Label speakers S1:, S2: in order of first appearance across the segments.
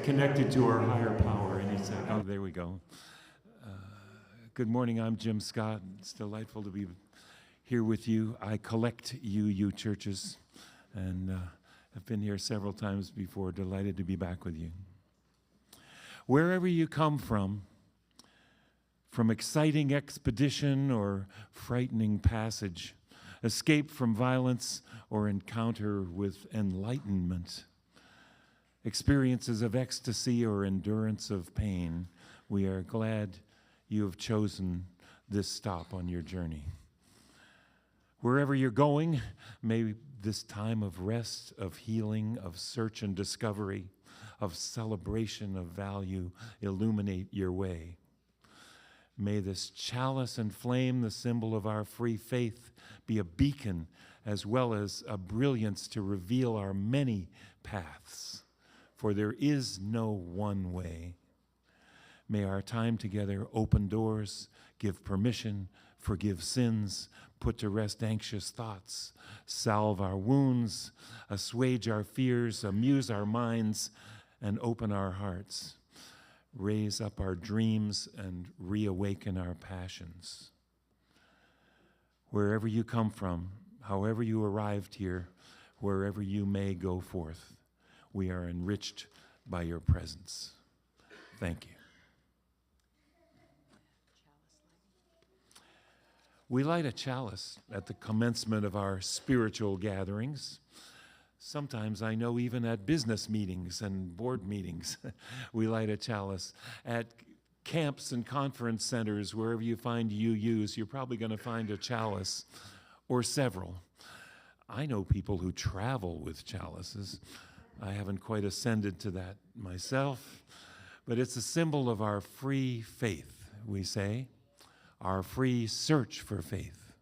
S1: connected to our higher power. And he said, oh, there we go. Good morning, I'm Jim Scott. It's delightful to be here with you. I collect UU churches and have been here several times before. Delighted to be back with you. Wherever you come from exciting expedition or frightening passage, escape from violence or encounter with enlightenment, experiences of ecstasy or endurance of pain, we are glad you have chosen this stop on your journey. Wherever you're going, may this time of rest, of healing, of search and discovery, of celebration of value illuminate your way. May this chalice and flame, the symbol of our free faith, be a beacon as well as a brilliance to reveal our many paths. For there is no one way. May our time together open doors, give permission, forgive sins, put to rest anxious thoughts, salve our wounds, assuage our fears, amuse our minds, and open our hearts, raise up our dreams, and reawaken our passions. Wherever you come from, however you arrived here, wherever you may go forth, we are enriched by your presence. Thank you. We light a chalice at the commencement of our spiritual gatherings. Sometimes I know even at business meetings and board meetings, we light a chalice. At camps and conference centers, wherever you find UUs, you're probably going to find a chalice or several. I know people who travel with chalices. I haven't quite ascended to that myself, but it's a symbol of our free faith, we say. Our free search for faith,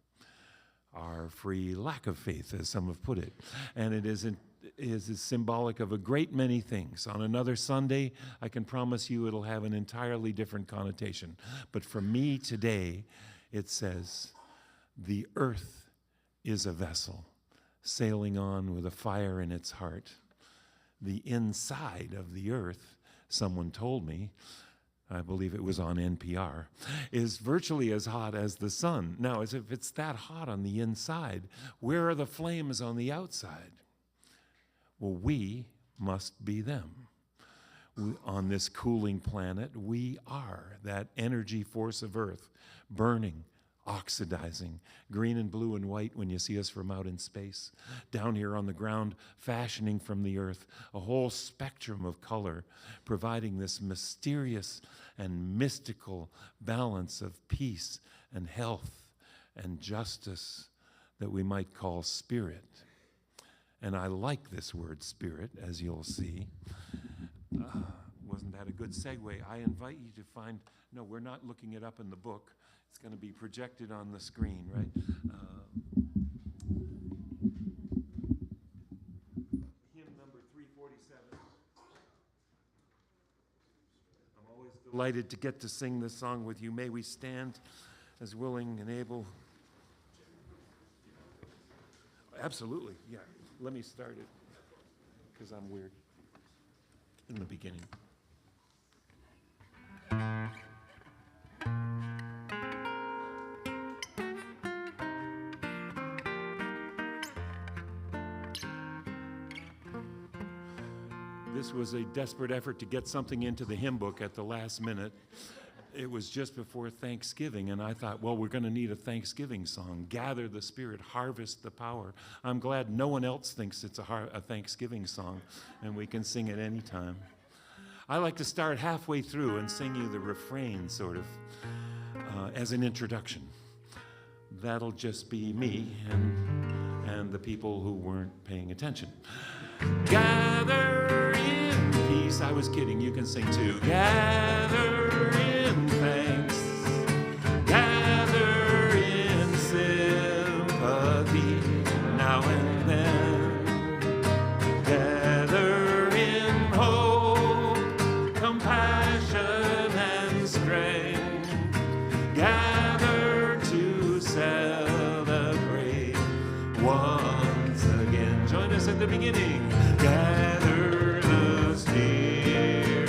S1: our free lack of faith, as some have put it. And it is symbolic of a great many things. On another Sunday, I can promise you it'll have an entirely different connotation. But for me today, it says, the earth is a vessel sailing on with a fire in its heart. The inside of the earth, someone told me, I believe it was on NPR, is virtually as hot as the sun. Now, as if it's that hot on the inside, where are the flames on the outside? Well, we must be them. On this cooling planet, we are that energy force of Earth, burning, oxidizing, green and blue and white when you see us from out in space. Down here on the ground, fashioning from the earth, a whole spectrum of color, providing this mysterious and mystical balance of peace and health and justice that we might call spirit. And I like this word spirit, as you'll see. Wasn't that a good segue? I invite you to find, no, we're not looking it up in the book. It's going to be projected on the screen, right? Hymn number 347. I'm always delighted to get to sing this song with you. May we stand as willing and able. Absolutely, yeah. Let me start it, because I'm weird in the beginning. This was a desperate effort to get something into the hymn book at the last minute. It was just before Thanksgiving, and I thought, well, we're going to need a Thanksgiving song. Gather the Spirit, harvest the power. I'm glad no one else thinks it's a Thanksgiving song, and we can sing it anytime. I like to start halfway through and sing you the refrain, sort of, as an introduction. That'll just be me and the people who weren't paying attention. Gather in peace. I was kidding. You can sing too. Gather in thanks. Gather in sympathy now and then. Gather in hope, compassion, and strength. Gather to celebrate once again. Join us at the beginning. Gather the Spirit.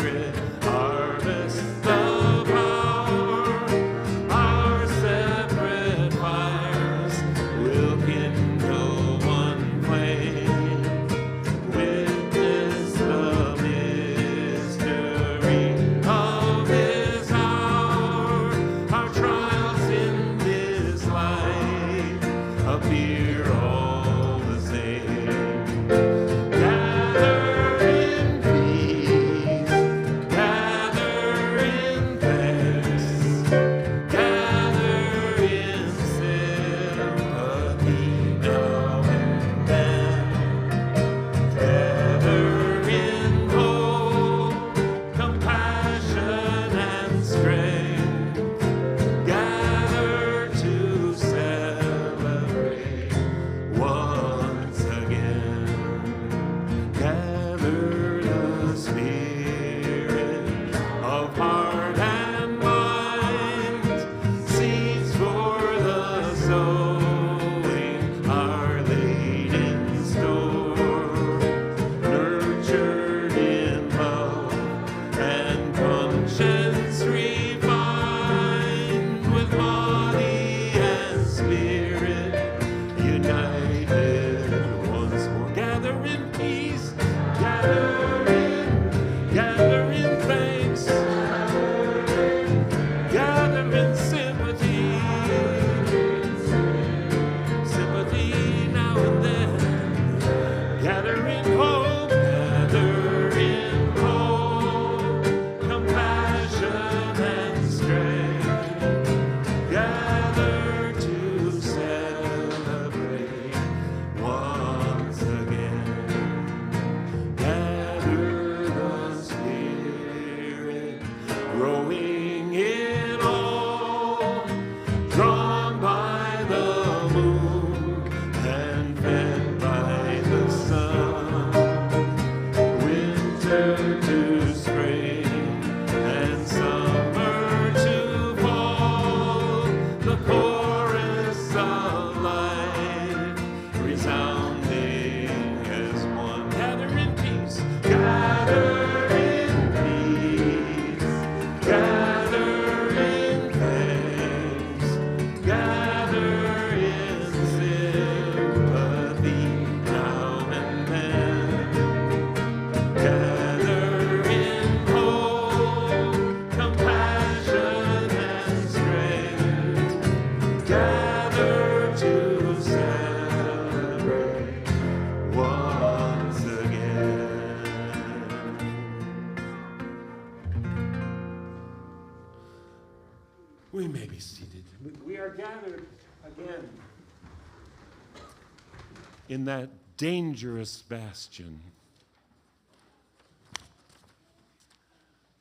S1: in that dangerous bastion,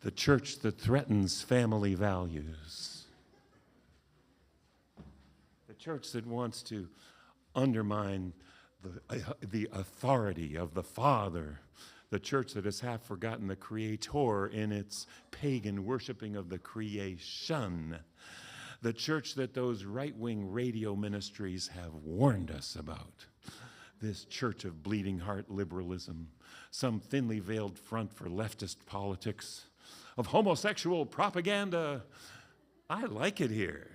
S1: the church that threatens family values, the church that wants to undermine the authority of the Father, the church that has half forgotten the Creator in its pagan worshiping of the creation, the church that those right-wing radio ministries have warned us about, this church of bleeding heart liberalism, some thinly veiled front for leftist politics, of homosexual propaganda. I like it here.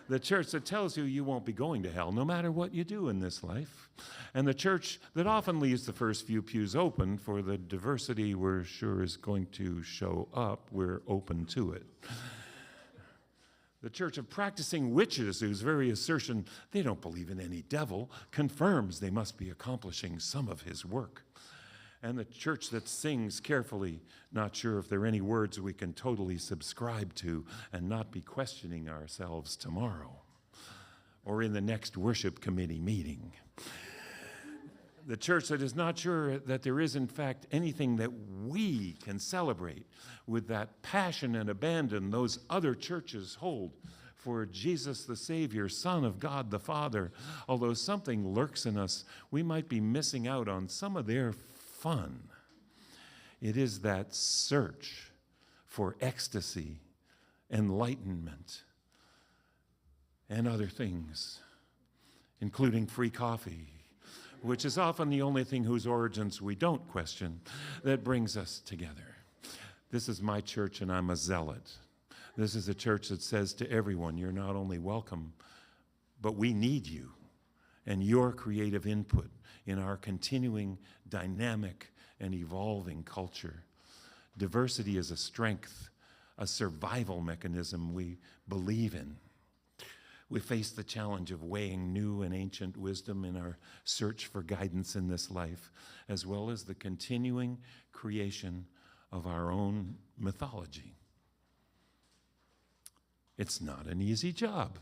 S1: The church that tells you you won't be going to hell no matter what you do in this life. And the church that often leaves the first few pews open for the diversity we're sure is going to show up. We're open to it. The church of practicing witches whose very assertion they don't believe in any devil confirms they must be accomplishing some of his work. And the church that sings carefully, not sure if there are any words we can totally subscribe to and not be questioning ourselves tomorrow or in the next worship committee meeting. The church that is not sure that there is, in fact, anything that we can celebrate with that passion and abandon those other churches hold for Jesus the Savior, Son of God the Father. Although something lurks in us, we might be missing out on some of their fun. It is that search for ecstasy, enlightenment, and other things, including free coffee, which is often the only thing whose origins we don't question, that brings us together. This is my church, and I'm a zealot. This is a church that says to everyone, you're not only welcome, but we need you and your creative input in our continuing dynamic and evolving culture. Diversity is a strength, a survival mechanism we believe in. We face the challenge of weighing new and ancient wisdom in our search for guidance in this life, as well as the continuing creation of our own mythology. It's not an easy job.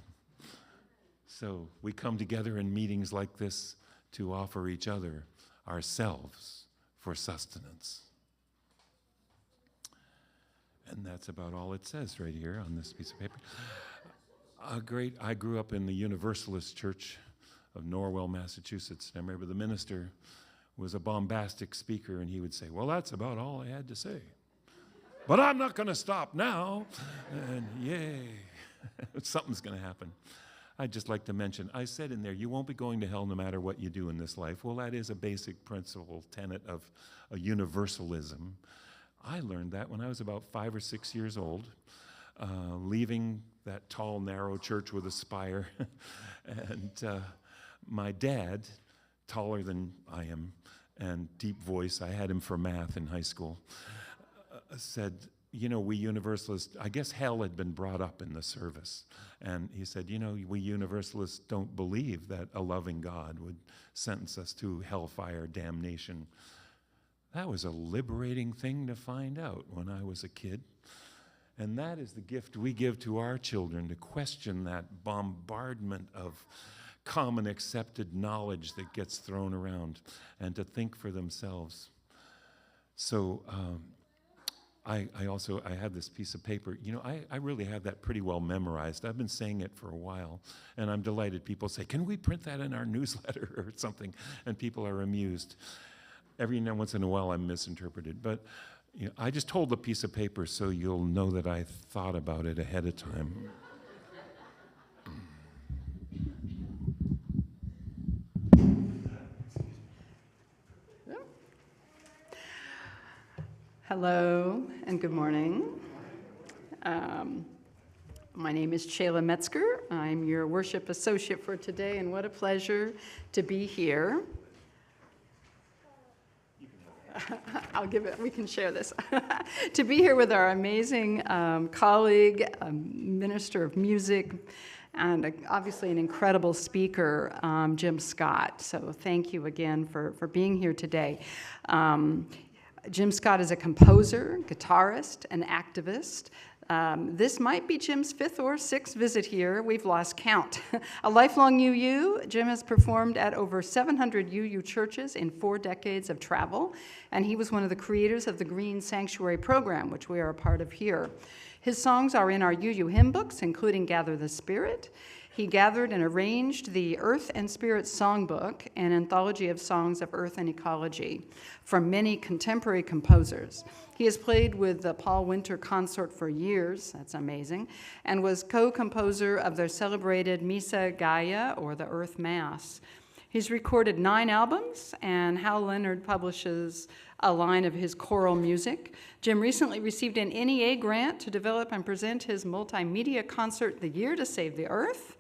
S1: So we come together in meetings like this to offer each other ourselves for sustenance. And that's about all it says right here on this piece of paper. I grew up in the Universalist Church of Norwell, Massachusetts. I remember the minister was a bombastic speaker, and he would say, well, that's about all I had to say. But I'm not going to stop now. And yay, something's going to happen. I'd just like to mention, I said in there, you won't be going to hell no matter what you do in this life. Well, that is a basic principle, tenet of a universalism. I learned that when I was about 5 or 6 years old, leaving that tall, narrow church with a spire. And my dad, taller than I am, and deep voice, I had him for math in high school, said, you know, we Universalists, I guess hell had been brought up in the service. And he said, you know, we Universalists don't believe that a loving God would sentence us to hellfire damnation. That was a liberating thing to find out when I was a kid. And that is the gift we give to our children, to question that bombardment of common accepted knowledge that gets thrown around and to think for themselves. So I had this piece of paper. You know, I really have that pretty well memorized. I've been saying it for a while, and I'm delighted people say, can we print that in our newsletter or something? And people are amused. Every now once in a while I'm misinterpreted, but you know, I just hold the piece of paper so you'll know that I thought about it ahead of time.
S2: Hello and good morning. My name is Chela Metzger. I'm your worship associate for today, and what a pleasure to be here. We can share this. To be here with our amazing colleague, minister of music, and obviously an incredible speaker, Jim Scott. So thank you again for being here today. Jim Scott is a composer, guitarist, and activist. This might be Jim's 5th or 6th visit here. We've lost count. A lifelong UU, Jim has performed at over 700 UU churches in 4 decades of travel, and he was one of the creators of the Green Sanctuary program, which we are a part of here. His songs are in our UU hymn books, including Gather the Spirit. He gathered and arranged the Earth and Spirit Songbook, an anthology of songs of Earth and Ecology, from many contemporary composers. He has played with the Paul Winter Consort for years, that's amazing, and was co-composer of their celebrated Missa Gaia, or the Earth Mass. He's recorded 9 albums, and Hal Leonard publishes a line of his choral music. Jim recently received an NEA grant to develop and present his multimedia concert, The Year to Save the Earth,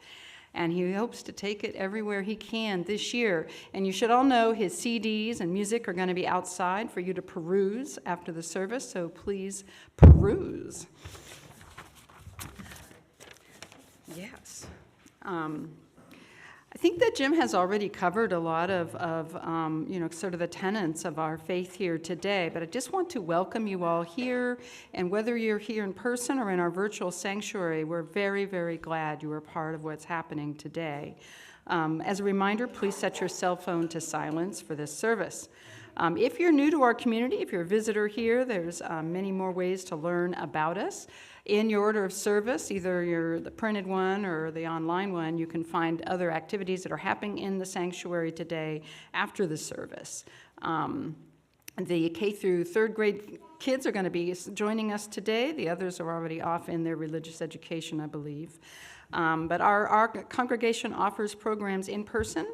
S2: and he hopes to take it everywhere he can this year. And you should all know his CDs and music are going to be outside for you to peruse after the service, so please peruse. Yes. I think that Jim has already covered a lot of sort of the tenets of our faith here today, but I just want to welcome you all here, and whether you're here in person or in our virtual sanctuary, we're very, very glad you are part of what's happening today. As a reminder, please set your cell phone to silence for this service. If you're new to our community, if you're a visitor here, there's many more ways to learn about us. In your order of service, either the printed one or the online one, you can find other activities that are happening in the sanctuary today after the service. The K through 3rd grade kids are going to be joining us today. The others are already off in their religious education, I believe. But our congregation offers programs in person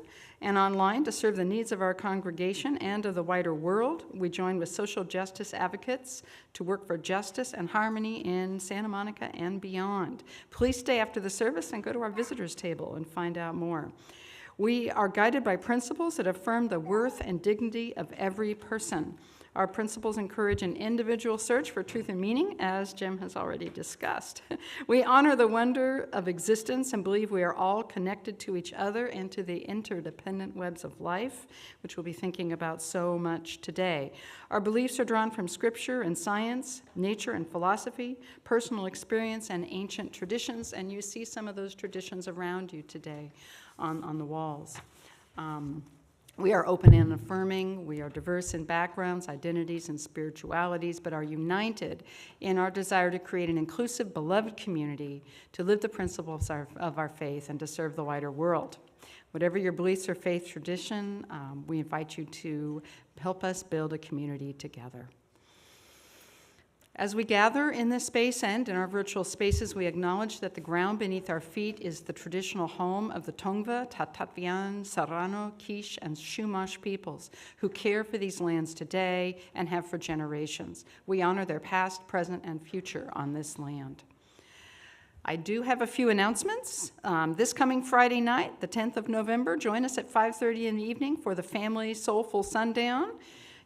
S2: and online to serve the needs of our congregation and of the wider world. We join with social justice advocates to work for justice and harmony in Santa Monica and beyond. Please stay after the service and go to our visitors table and find out more. We are guided by principles that affirm the worth and dignity of every person. Our principles encourage an individual search for truth and meaning, as Jim has already discussed. We honor the wonder of existence and believe we are all connected to each other and to the interdependent webs of life, which we'll be thinking about so much today. Our beliefs are drawn from scripture and science, nature and philosophy, personal experience and ancient traditions, and you see some of those traditions around you today on the walls. We are open and affirming. We are diverse in backgrounds, identities, and spiritualities, but are united in our desire to create an inclusive, beloved community, to live the principles of our faith, and to serve the wider world. Whatever your beliefs or faith tradition, we invite you to help us build a community together. As we gather in this space and in our virtual spaces, we acknowledge that the ground beneath our feet is the traditional home of the Tongva, Tatatvian, Serrano, Quiche, and Chumash peoples who care for these lands today and have for generations. We honor their past, present, and future on this land. I do have a few announcements. This coming Friday night, the 10th of November, join us at 5:30 in the evening for the Family Soulful Sundown.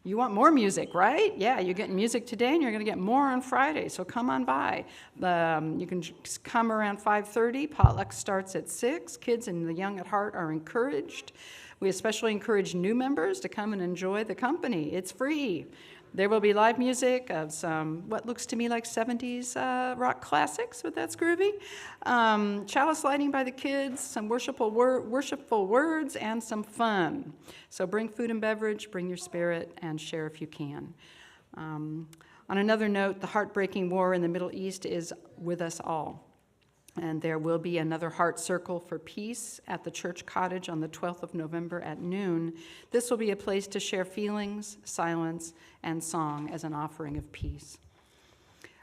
S2: You want more music, right? Yeah, you're getting music today, and you're going to get more on Friday, so come on by. You can come around 5:30. Potluck starts at 6. Kids and the young at heart are encouraged. We especially encourage new members to come and enjoy the company. It's free. There will be live music of some, what looks to me like 70s rock classics, but that's groovy. Chalice lighting by the kids, some worshipful words, and some fun. So bring food and beverage, bring your spirit, and share if you can. On another note, the heartbreaking war in the Middle East is with us all. And there will be another Heart Circle for Peace at the Church Cottage on the 12th of November at noon. This will be a place to share feelings, silence, and song as an offering of peace.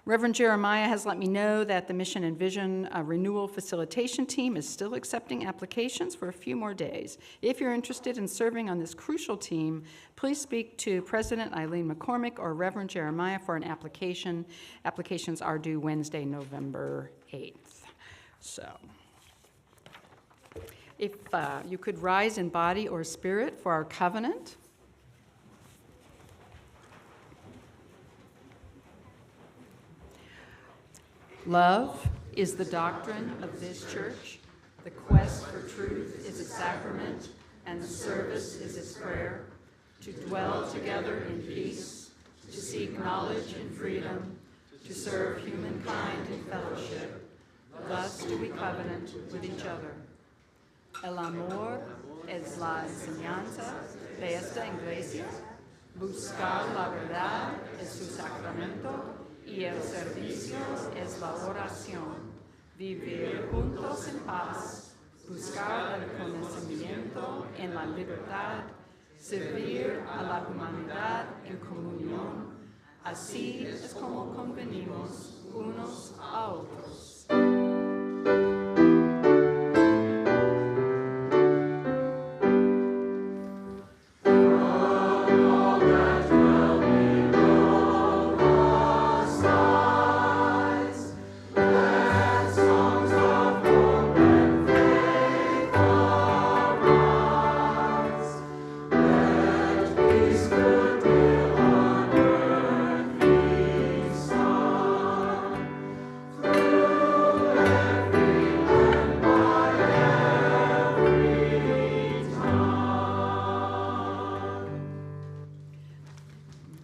S2: Reverend Jeremiah has let me know that the Mission and Vision Renewal Facilitation Team is still accepting applications for a few more days. If you're interested in serving on this crucial team, please speak to President Eileen McCormick or Reverend Jeremiah for an application. Applications are due Wednesday, November 8th. So, if you could rise in body or spirit for our covenant. Love is the doctrine of this church. The quest for truth is its sacrament, and the service is its prayer. To dwell together in peace, to seek knowledge and freedom, to serve humankind in fellowship. Thus do we covenant with each other. El amor es la enseñanza de esta iglesia. Buscar la verdad es su sacramento y el servicio es la oración. Vivir juntos en paz, buscar el conocimiento en la libertad, servir a la humanidad en comunión. Así es como convenimos unos a otros.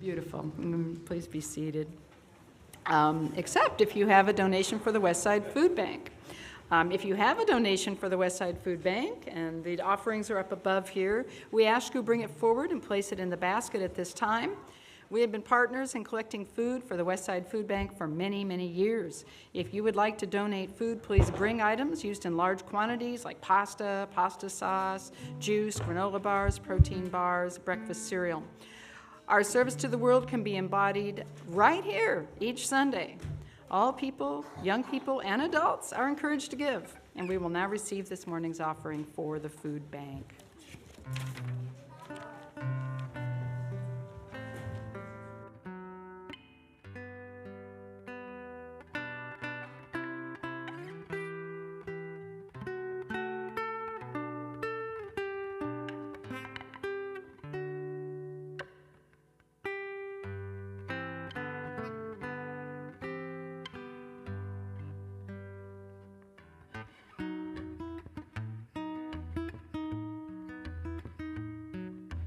S2: Beautiful. Please be seated. Except if you have a donation for the Westside Food Bank. If you have a donation for the Westside Food Bank, and the offerings are up above here, we ask you bring it forward and place it in the basket at this time. We have been partners in collecting food for the Westside Food Bank for many, many years. If you would like to donate food, please bring items used in large quantities like pasta, pasta sauce, juice, granola bars, protein bars, breakfast cereal. Our service to the world can be embodied right here each Sunday. All people, young people, and adults are encouraged to give, and we will now receive this morning's offering for the food bank.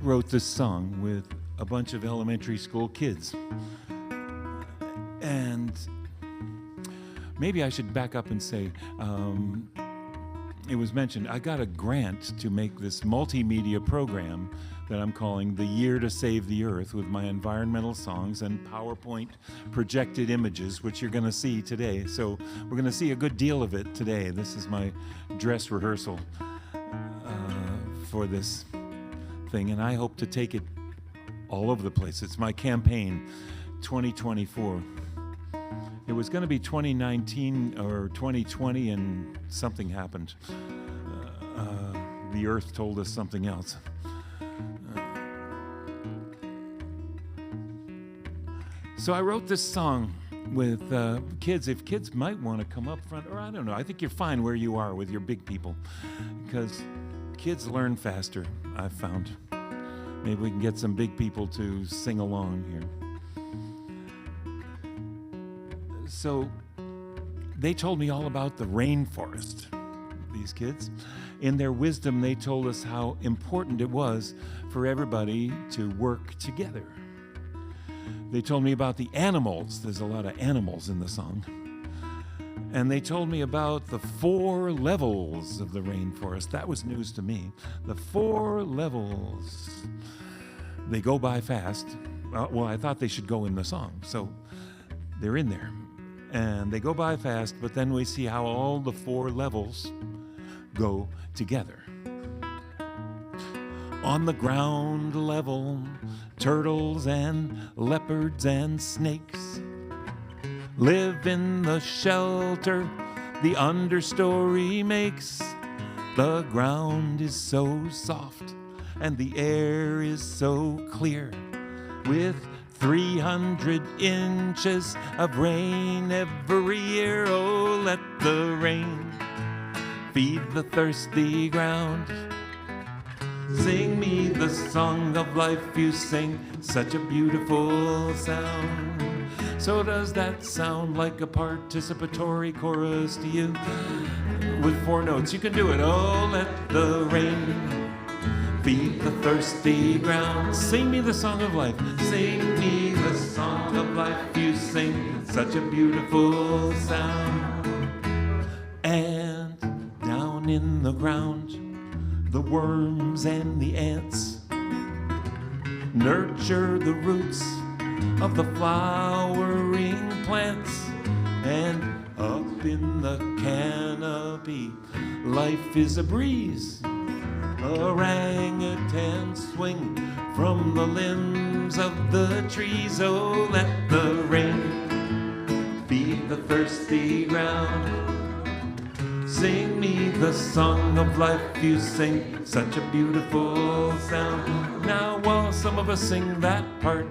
S1: Wrote this song with a bunch of elementary school kids. And maybe I should back up and say, it was mentioned, I got a grant to make this multimedia program that I'm calling The Year to Save the Earth, with my environmental songs and PowerPoint projected images, which you're going to see today. So we're going to see a good deal of it today. This is my dress rehearsal for this thing, and I hope to take it all over the place. It's my campaign, 2024. It was going to be 2019 or 2020, and something happened. The Earth told us something else. So I wrote this song with kids. If kids might want to come up front, or I don't know, I think you're fine where you are with your big people, because kids learn faster, I've found. Maybe we can get some big people to sing along here. So they told me all about the rainforest, these kids. In their wisdom, they told us how important it was for everybody to work together. They told me about the animals. There's a lot of animals in the song. And they told me about the 4 levels of the rainforest. That was news to me. The 4 levels. They go by fast. Well, I thought they should go in the song, so they're in there. And they go by fast, but then we see how all the 4 levels go together. On the ground level, turtles and leopards and snakes live in the shelter the understory makes. The ground is so soft and the air is so clear, with 300 inches of rain every year. Oh, let the rain feed the thirsty ground. Sing me the song of life you sing, such a beautiful sound. So does that sound like a participatory chorus to you? With 4 notes, you can do it. Oh, let the rain feed the thirsty ground. Sing me the song of life. Sing me the song of life. You sing such a beautiful sound. And down in the ground, the worms and the ants nurture the roots of the flowering plants. And up in the canopy, life is a breeze. Orangutans swing from the limbs of the trees. Oh, let the rain feed the thirsty ground. Sing me the song of life. You sing such a beautiful sound. Now, while some of us sing that part,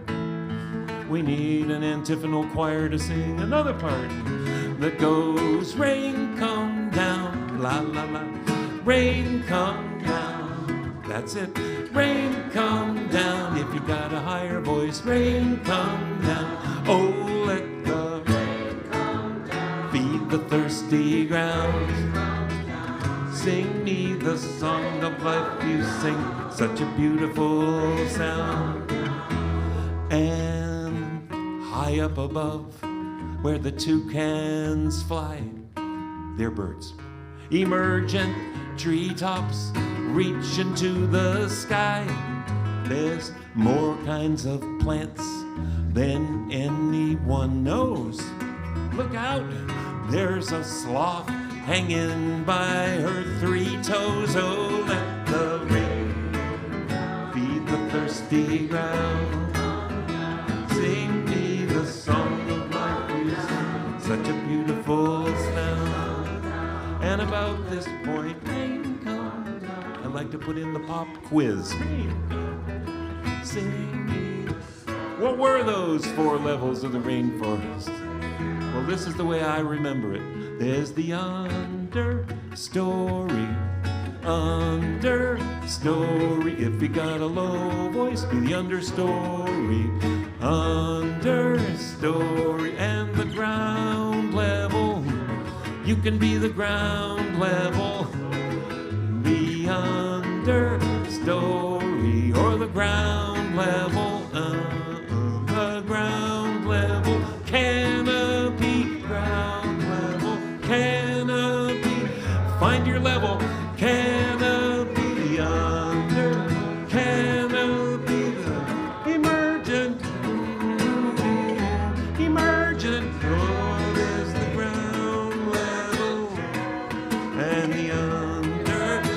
S1: we need an antiphonal choir to sing another part that goes, rain come down, la la la, rain come down. That's it, rain come down. If you got a higher voice, rain come down. Oh, let the rain come down, feed the thirsty ground. Sing me the song of life. You sing such a beautiful sound. And high up above, where the toucans fly, they're birds. Emergent treetops reach into the sky. There's more kinds of plants than anyone knows. Look out, there's a sloth hanging by her 3 toes. Oh, let the rain feed the thirsty ground. Sing me the song of life. You sing such a beautiful sound. And about this point, rain come down. I'd like to put in the pop quiz. Rain come, sing me. What were those 4 levels of the rainforest? Well, this is the way I remember it. There's the understory, understory. If you got a low voice, be the understory, understory. And the ground level, you can be the ground level, the understory, or the ground level, the ground level, canopy, ground level, canopy. Find your level, canopy, under, canopy, the emergent, emergent. Oh, there's the ground level and the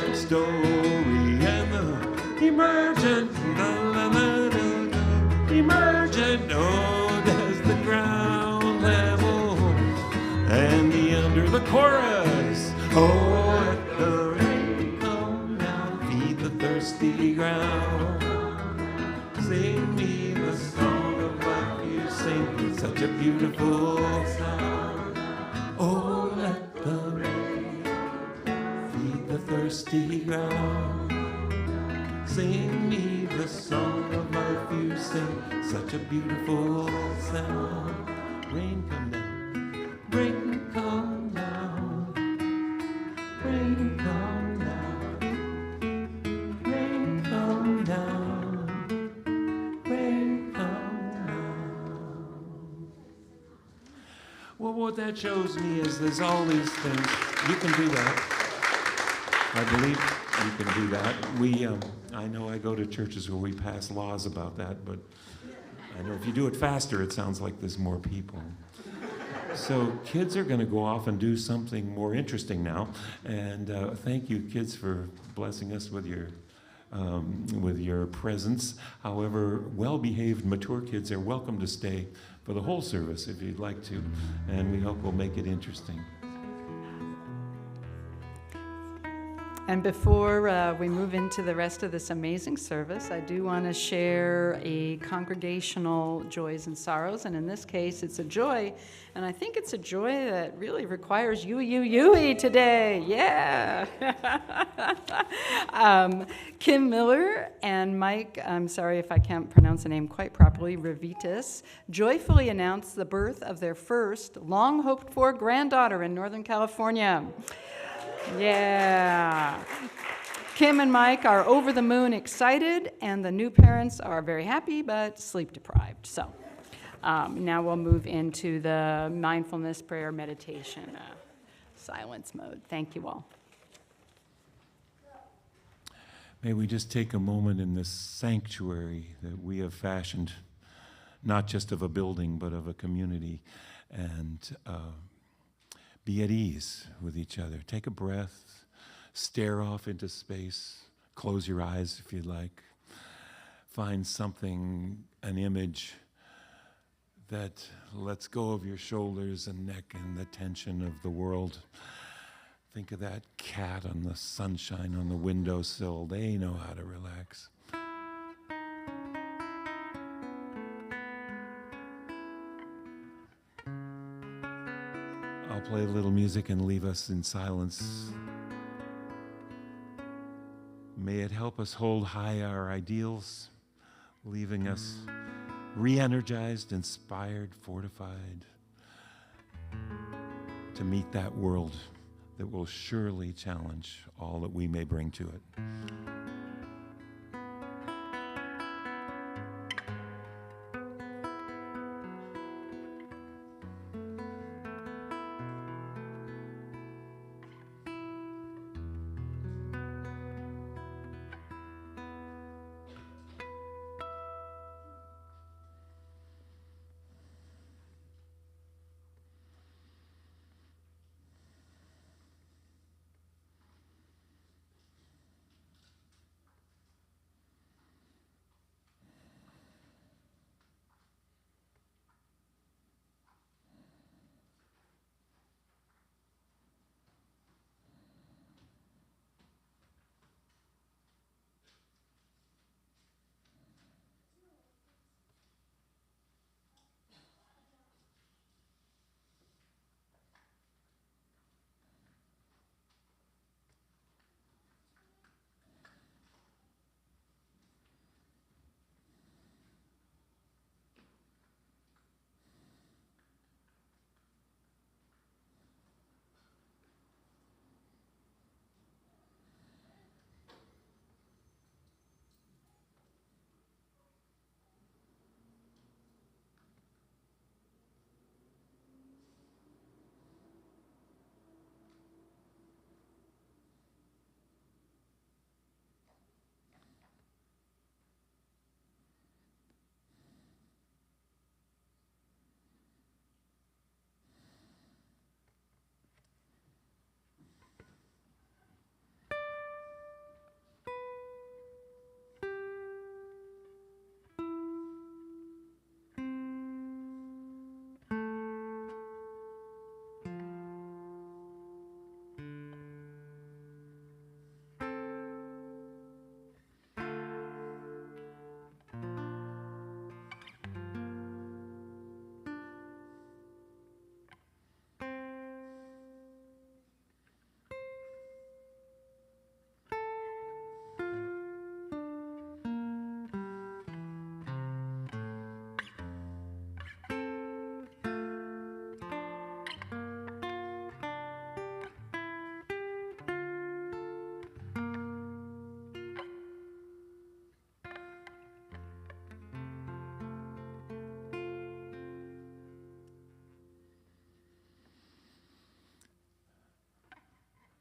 S1: understory and the emergent, la, la, la, la, emergent. Oh, there's the ground level and the under, the chorus. Oh, let the rain come down, feed the thirsty ground. Sing me the song of life. You sing such a beautiful sound. Oh, let the rain feed the thirsty ground. Sing me the song of life. You sing such a beautiful sound. Rain come down, rain come down, rain come down, rain come down, rain come down. Well, what that shows me is there's all these things. You can do that. I believe you can do that. I know I go to churches where we pass laws about that, but I know if you do it faster, it sounds like there's more people. So kids are going to go off and do something more interesting now. And thank you, kids, for blessing us with your presence. However, well-behaved, mature kids are welcome to stay for the whole service if you'd like to. And we hope we'll make it interesting.
S2: And before we move into the rest of this amazing service, I do want to share a congregational joys and sorrows. And in this case, it's a joy. And I think it's a joy that really requires you today. Yeah. Kim Miller and Mike, I'm sorry if I can't pronounce the name quite properly, Revitas, joyfully announced the birth of their first long-hoped-for granddaughter in Northern California. Yeah. Kim and Mike are over the moon excited, and the new parents are very happy but sleep deprived. So now we'll move into the mindfulness prayer meditation silence mode. Thank you all.
S1: May we just take a moment in this sanctuary that we have fashioned, not just of a building, but of a community, and be at ease with each other. Take a breath, stare off into space, close your eyes if you'd like. Find something, an image that lets go of your shoulders and neck and the tension of the world. Think of that cat on the sunshine on the windowsill. They know how to relax. I'll play a little music and leave us in silence. May it help us hold high our ideals, leaving us re-energized, inspired, fortified to meet that world that will surely challenge all that we may bring to it.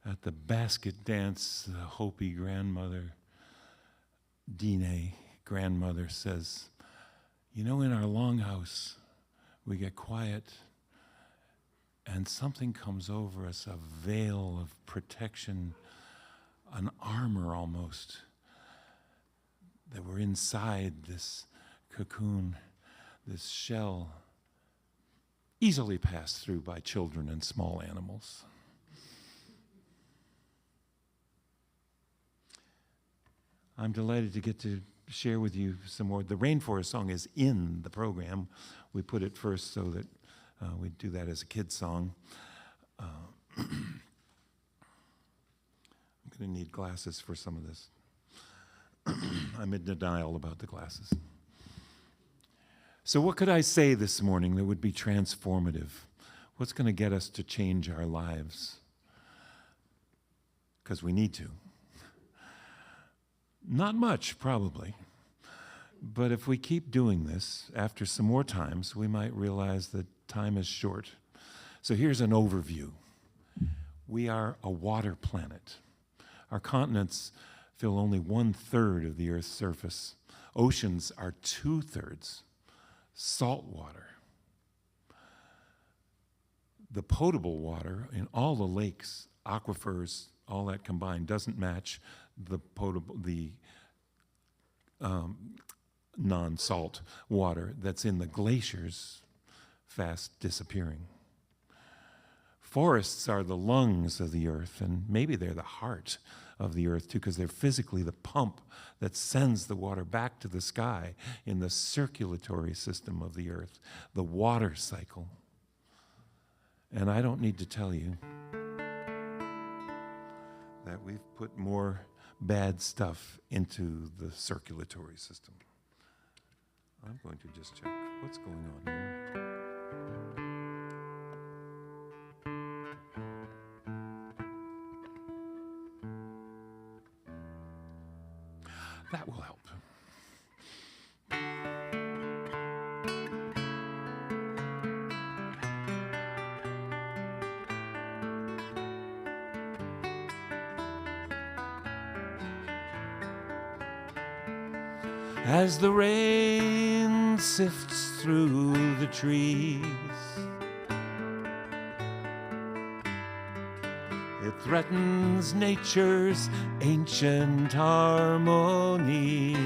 S1: At the basket dance, the Hopi grandmother, Dine, grandmother, says, you know, in our longhouse, we get quiet and something comes over us, a veil of protection, an armor almost, that we're inside this cocoon, this shell, easily passed through by children and small animals. I'm delighted to get to share with you some more. The Rainforest song is in the program. We put it first so that we do that as a kid's song. I'm going to need glasses for some of this. I'm in denial about the glasses. So what could I say this morning that would be transformative? What's going to get us to change our lives? Because we need to. Not much, probably. But if we keep doing this, after some more times, we might realize that time is short. So here's an overview. We are a water planet. Our continents fill only 1/3 of the Earth's surface. Oceans are 2/3 salt water. The potable water in all the lakes, aquifers, all that combined doesn't match the non-salt water that's in the glaciers, fast disappearing. Forests are the lungs of the earth, and maybe they're the heart of the earth too, because they're physically the pump that sends the water back to the sky in the circulatory system of the earth, the water cycle. And I don't need to tell you that we've put more bad stuff into the circulatory system. I'm going to just check what's going on here. That will help. As the rain sifts through the trees, it threatens nature's ancient harmony.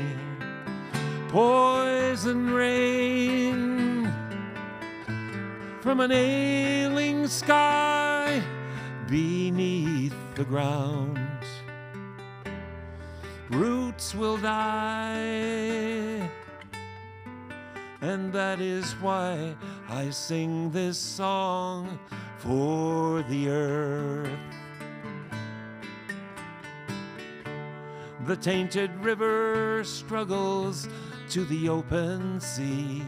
S1: Poison rain from an ailing sky beneath the ground. Roots will die, and that is why I sing this song for the earth. The tainted river struggles to the open sea.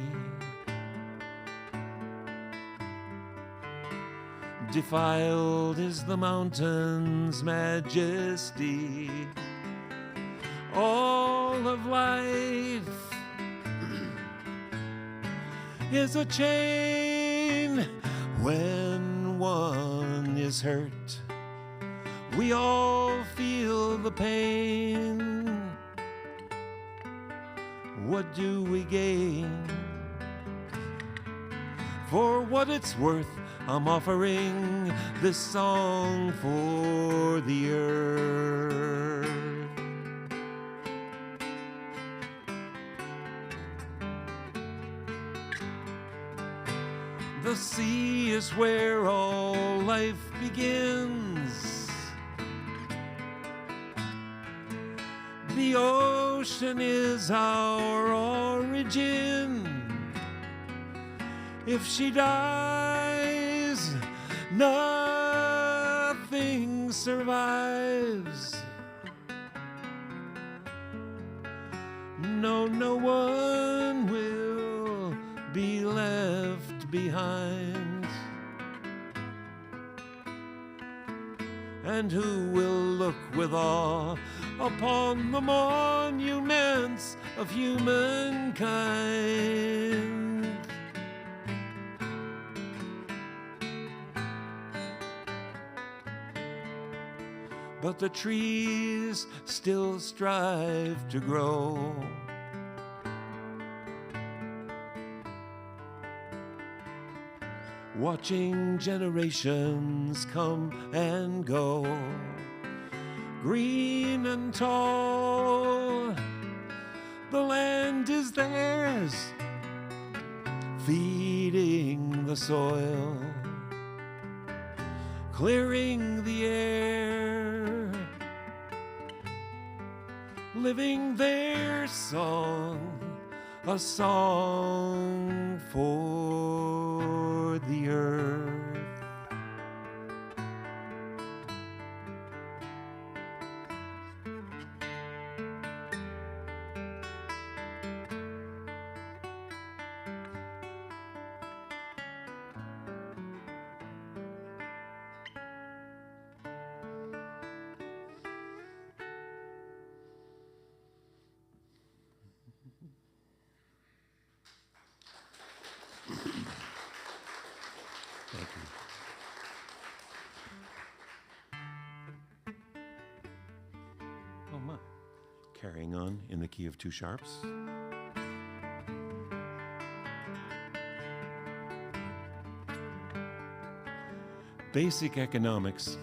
S1: Defiled is the mountain's majesty. All of life is a chain. When one is hurt, we all feel the pain. What do we gain? For what it's worth, I'm offering this song for the earth. The sea is where all life begins. The ocean is our origin. If she dies, nothing survives. No, no one will be left behind. And who will look with awe upon the monuments of humankind? But the trees still strive to grow. Watching generations come and go, green and tall, the land is theirs, feeding the soil, clearing the air, living their song, a song for the earth. down in the key of 2 sharps. Basic economics,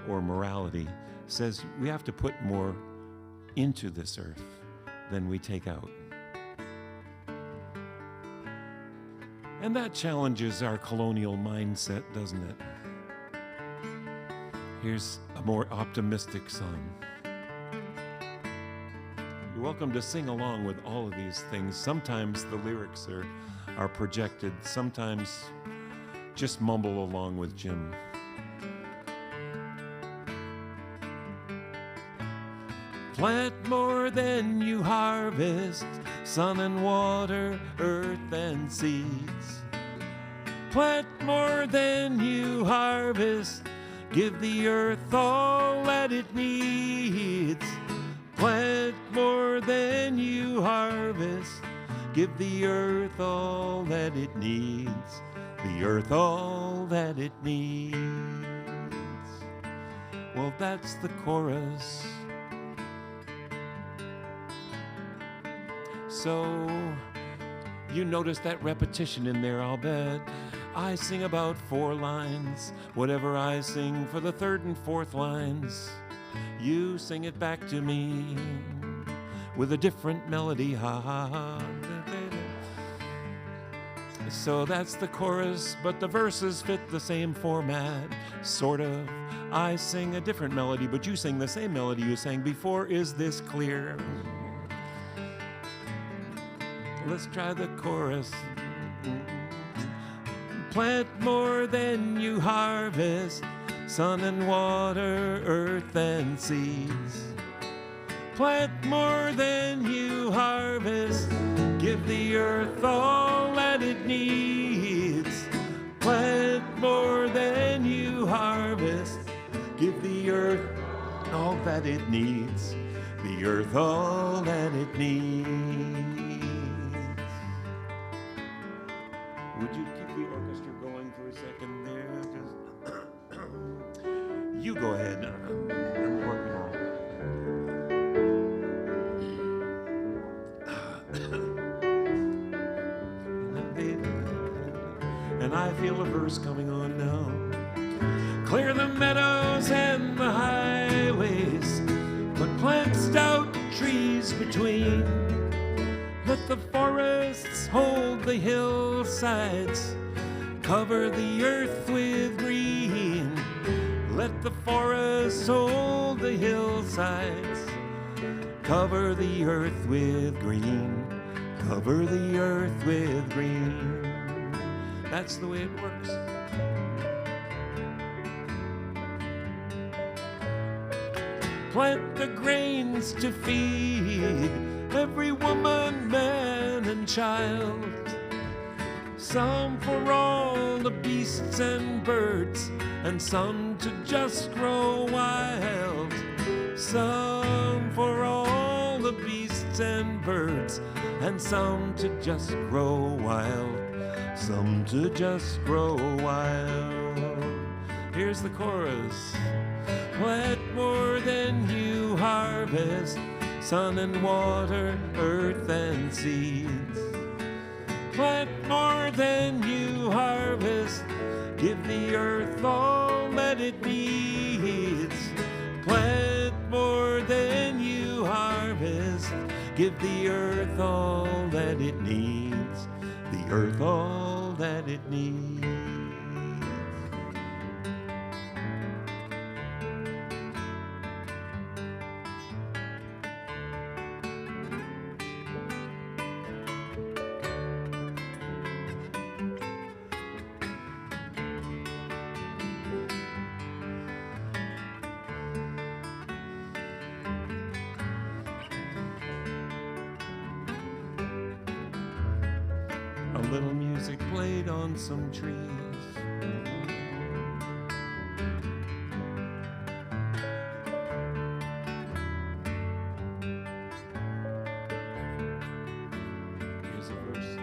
S1: or morality, says we have to put more into this earth than we take out. And that challenges our colonial mindset, doesn't it? Here's a more optimistic song. You're welcome to sing along with all of these things. Sometimes the lyrics are projected, sometimes just mumble along with Jim. Plant more than you harvest, sun and water, earth and seeds. Plant more than you harvest, give the earth all that it needs. Plant more than you harvest, give the earth all that it needs. The earth all that it needs. Well, that's the chorus. So, you notice that repetition in there, I'll bet. I sing about 4 lines, whatever I sing for the 3rd and 4th lines. You sing it back to me with a different melody, ha ha ha. So that's the chorus, but the verses fit the same format, sort of. I sing a different melody, but you sing the same melody you sang before. Is this clear? Let's try the chorus. Plant more than you harvest, sun and water, earth and seeds. Plant more than you harvest, give the earth all that it needs. Plant more than you harvest, give the earth all that it needs. The earth all that it needs. Would you keep the orchestra going for a second there? Just you go ahead. I'm working on it. And I feel a verse coming on now. Clear the meadows and the highways, but plant stout trees between. Let the forests hold the hillsides, cover the earth with green. Let the forests hold the hillsides, cover the earth with green. Cover the earth with green. That's the way it works. Plant the grains to feed every woman, man, and child. Some for all the beasts and birds, and some to just grow wild. Some for all the beasts and birds, and some to just grow wild. Some to just grow wild. Here's the chorus. Plant more than you harvest, sun and water, earth and seeds. Plant more than you harvest, give the earth all that it needs. Plant more than you harvest, give the earth all that it needs. The earth all that it needs. A little music played on some trees. Here's a verse.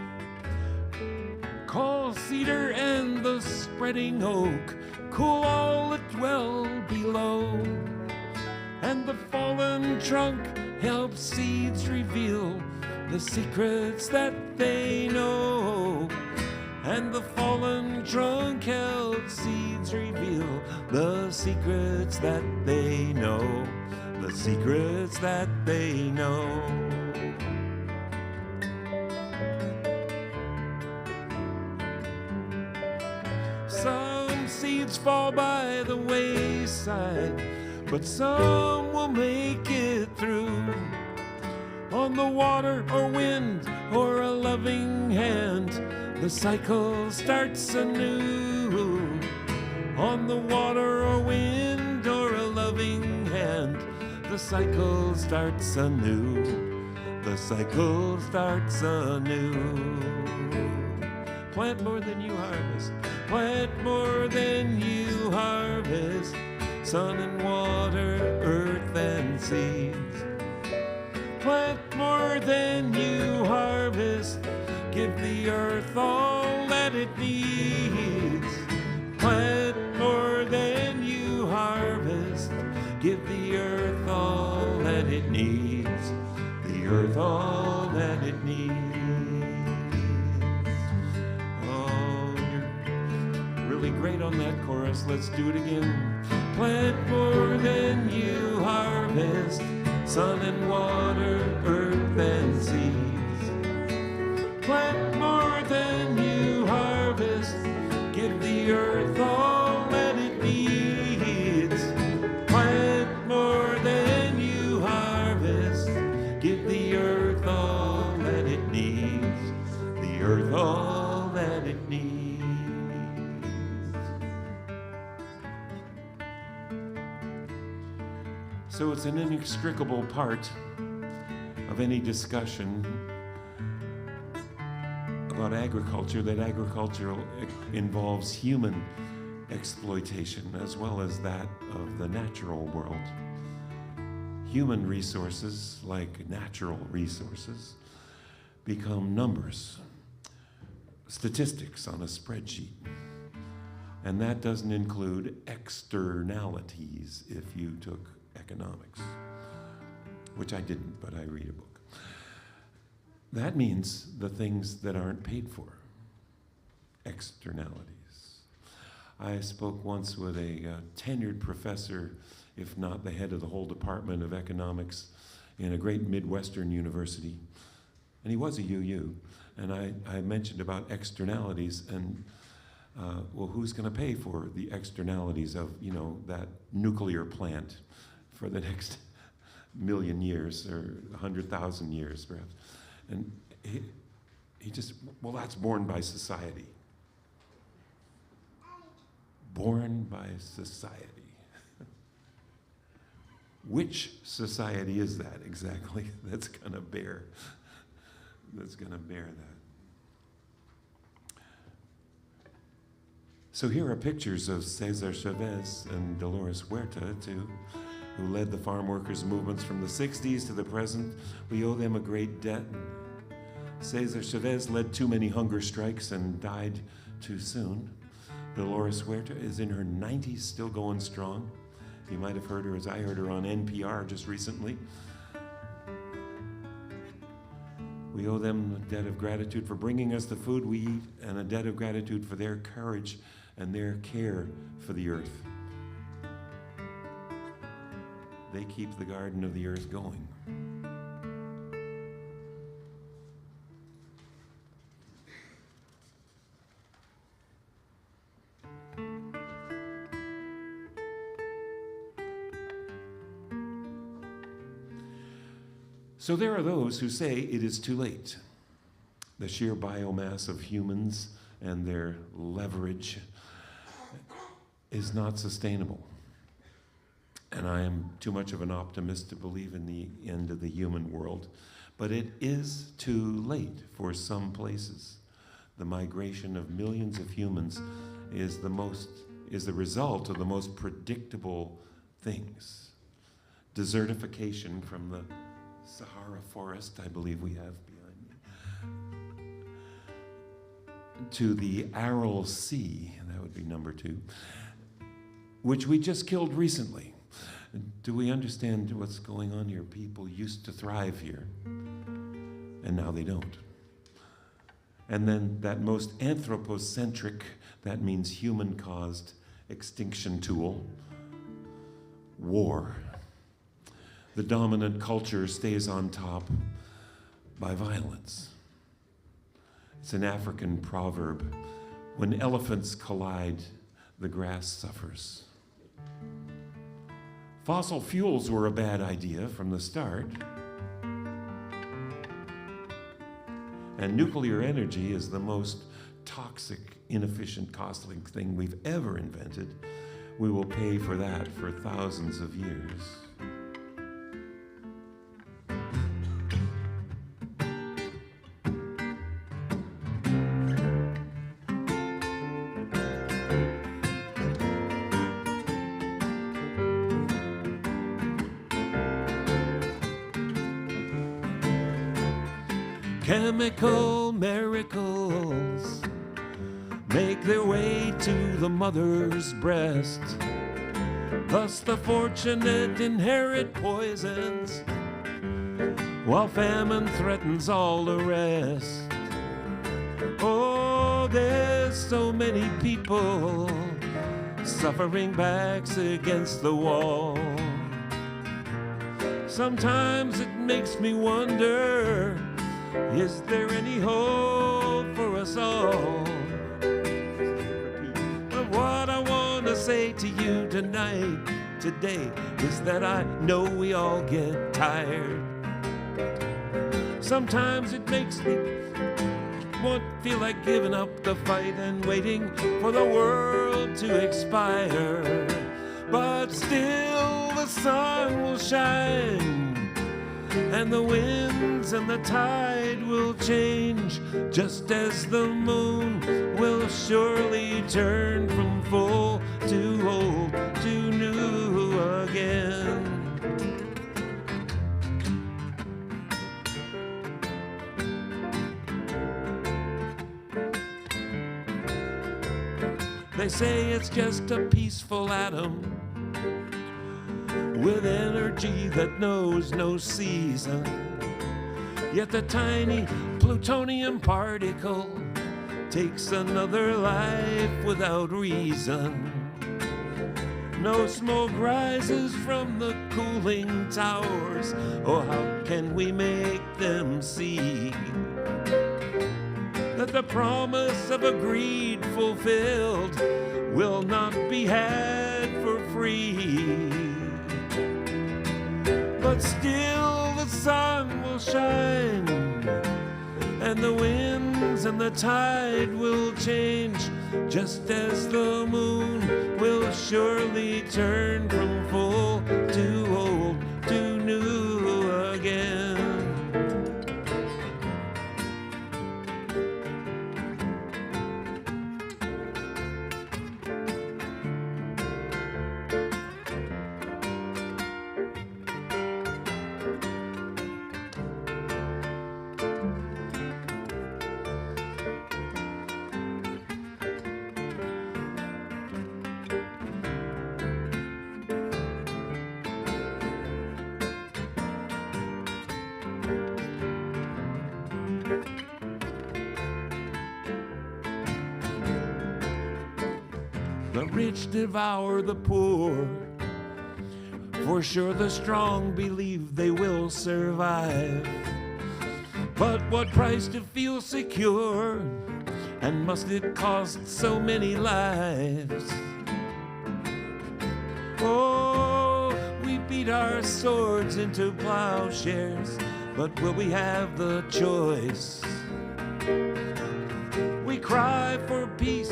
S1: Call cedar and the spreading oak, cool all that dwell below. And the fallen trunk help seeds reveal the secrets that they know. And the fallen trunk-held seeds reveal the secrets that they know, the secrets that they know. Some seeds fall by the wayside, but some will make it through. On the water or wind or a loving hand, the cycle starts anew. On the water or wind or a loving hand, the cycle starts anew. The cycle starts anew. Plant more than you harvest. Plant more than you harvest. Sun and water, earth and seeds. Plant more than you harvest. Give the earth all that it needs. Plant more than you harvest. Give the earth all that it needs. The earth all that it needs. Oh, you're really great on that chorus. Let's do it again. Plant more than you harvest. Sun and water, earth and seeds. Plant more than you harvest. Give the earth all that it needs. Plant more than you harvest. Give the earth all that it needs. The earth all that it needs. So it's an inextricable part of any discussion about agriculture that agriculture involves human exploitation as well as that of the natural world. Human resources, like natural resources, become numbers, statistics on a spreadsheet. And that doesn't include externalities if you took economics, which I didn't, but I read a book. That means the things that aren't paid for, externalities. I spoke once with a tenured professor, if not the head of the whole department of economics in a great Midwestern university, and he was a UU, and I mentioned about externalities, and well, who's going to pay for the externalities of, you know, that nuclear plant for the next million years or 100,000 years, perhaps? And he just, well, that's borne by society. Borne by society. Which society is that exactly that's going to bear that? So here are pictures of Cesar Chavez and Dolores Huerta, too, who led the farm workers' movements from the 60s to the present. We owe them a great debt. Cesar Chavez led too many hunger strikes and died too soon. Dolores Huerta is in her 90s, still going strong. You might have heard her as I heard her on NPR just recently. We owe them a debt of gratitude for bringing us the food we eat and a debt of gratitude for their courage and their care for the earth. They keep the garden of the earth going. So there are those who say it is too late. The sheer biomass of humans and their leverage is not sustainable. And I am too much of an optimist to believe in the end of the human world. But it is too late for some places. The migration of millions of humans is the result of the most predictable things. Desertification from the Sahara forest, I believe we have behind me, to the Aral Sea, that would be number 2, which we just killed recently. Do we understand what's going on here? People used to thrive here, and now they don't. And then that most anthropocentric, that means human-caused extinction tool, war. The dominant culture stays on top by violence. It's an African proverb. When elephants collide, the grass suffers. Fossil fuels were a bad idea from the start. And nuclear energy is the most toxic, inefficient, costly thing we've ever invented. We will pay for that for thousands of years. Chemical miracles make their way to the mother's breast. Thus the fortunate inherit poisons, while famine threatens all the rest. Oh, there's so many people suffering backs against the wall. Sometimes it makes me wonder, is there any hope for us all? But what I want to say to you today, is that I know we all get tired. Sometimes it makes me feel like giving up the fight and waiting for the world to expire. But still the sun will shine, and the winds and the tide will change, just as the moon will surely turn from full to old to new again. They say it's just a peaceful atom with energy that knows no season. Yet the tiny plutonium particle takes another life without reason. No smoke rises from the cooling towers. Oh, how can we make them see that the promise of a greed fulfilled will not be had for free? But still the sun will shine, and the winds and the tide will change, just as the moon will surely turn from full to old to new again. The rich devour the poor. For sure the strong believe they will survive. But what price to feel secure? And must it cost so many lives? Oh, we beat our swords into plowshares, but will we have the choice? We cry for peace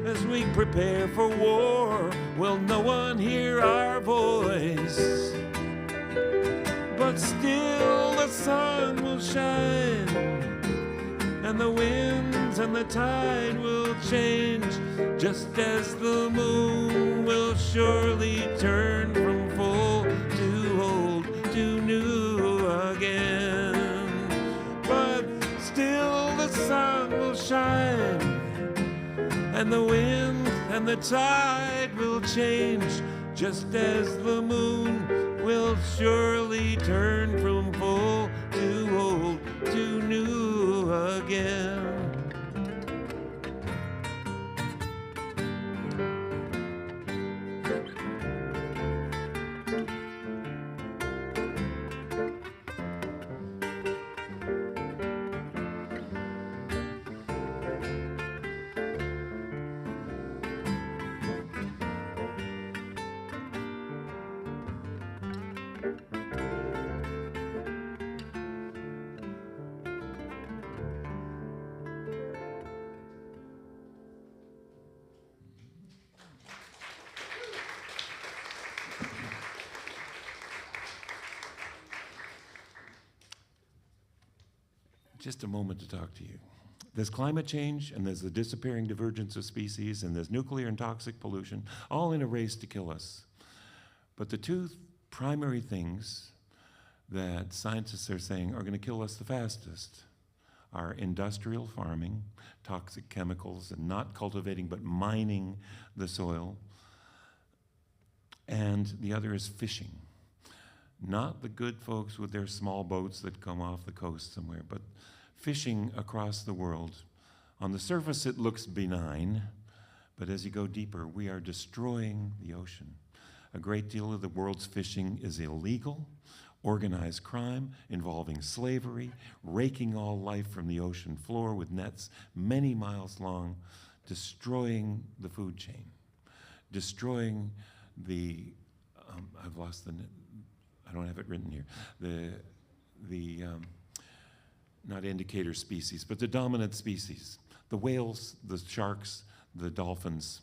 S1: as we prepare for war. Will no one hear our voice? But still the sun will shine, and the winds and the tide will change, just as the moon will surely turn from full to old to new again. But still the sun will shine, and the wind and the tide will change, just as the moon will surely turn from full to old to new again. Just a moment to talk to you. There's climate change, and there's the disappearing divergence of species, and there's nuclear and toxic pollution, all in a race to kill us. But the two primary things that scientists are saying are going to kill us the fastest are industrial farming, toxic chemicals, and not cultivating but mining the soil. And the other is fishing. Not the good folks with their small boats that come off the coast somewhere, but fishing across the world. On the surface, it looks benign, but as you go deeper, we are destroying the ocean. A great deal of the world's fishing is illegal, organized crime involving slavery, raking all life from the ocean floor with nets many miles long, destroying the food chain, destroying the, I've lost the, I don't have it written here, not indicator species, but the dominant species. The whales, the sharks, the dolphins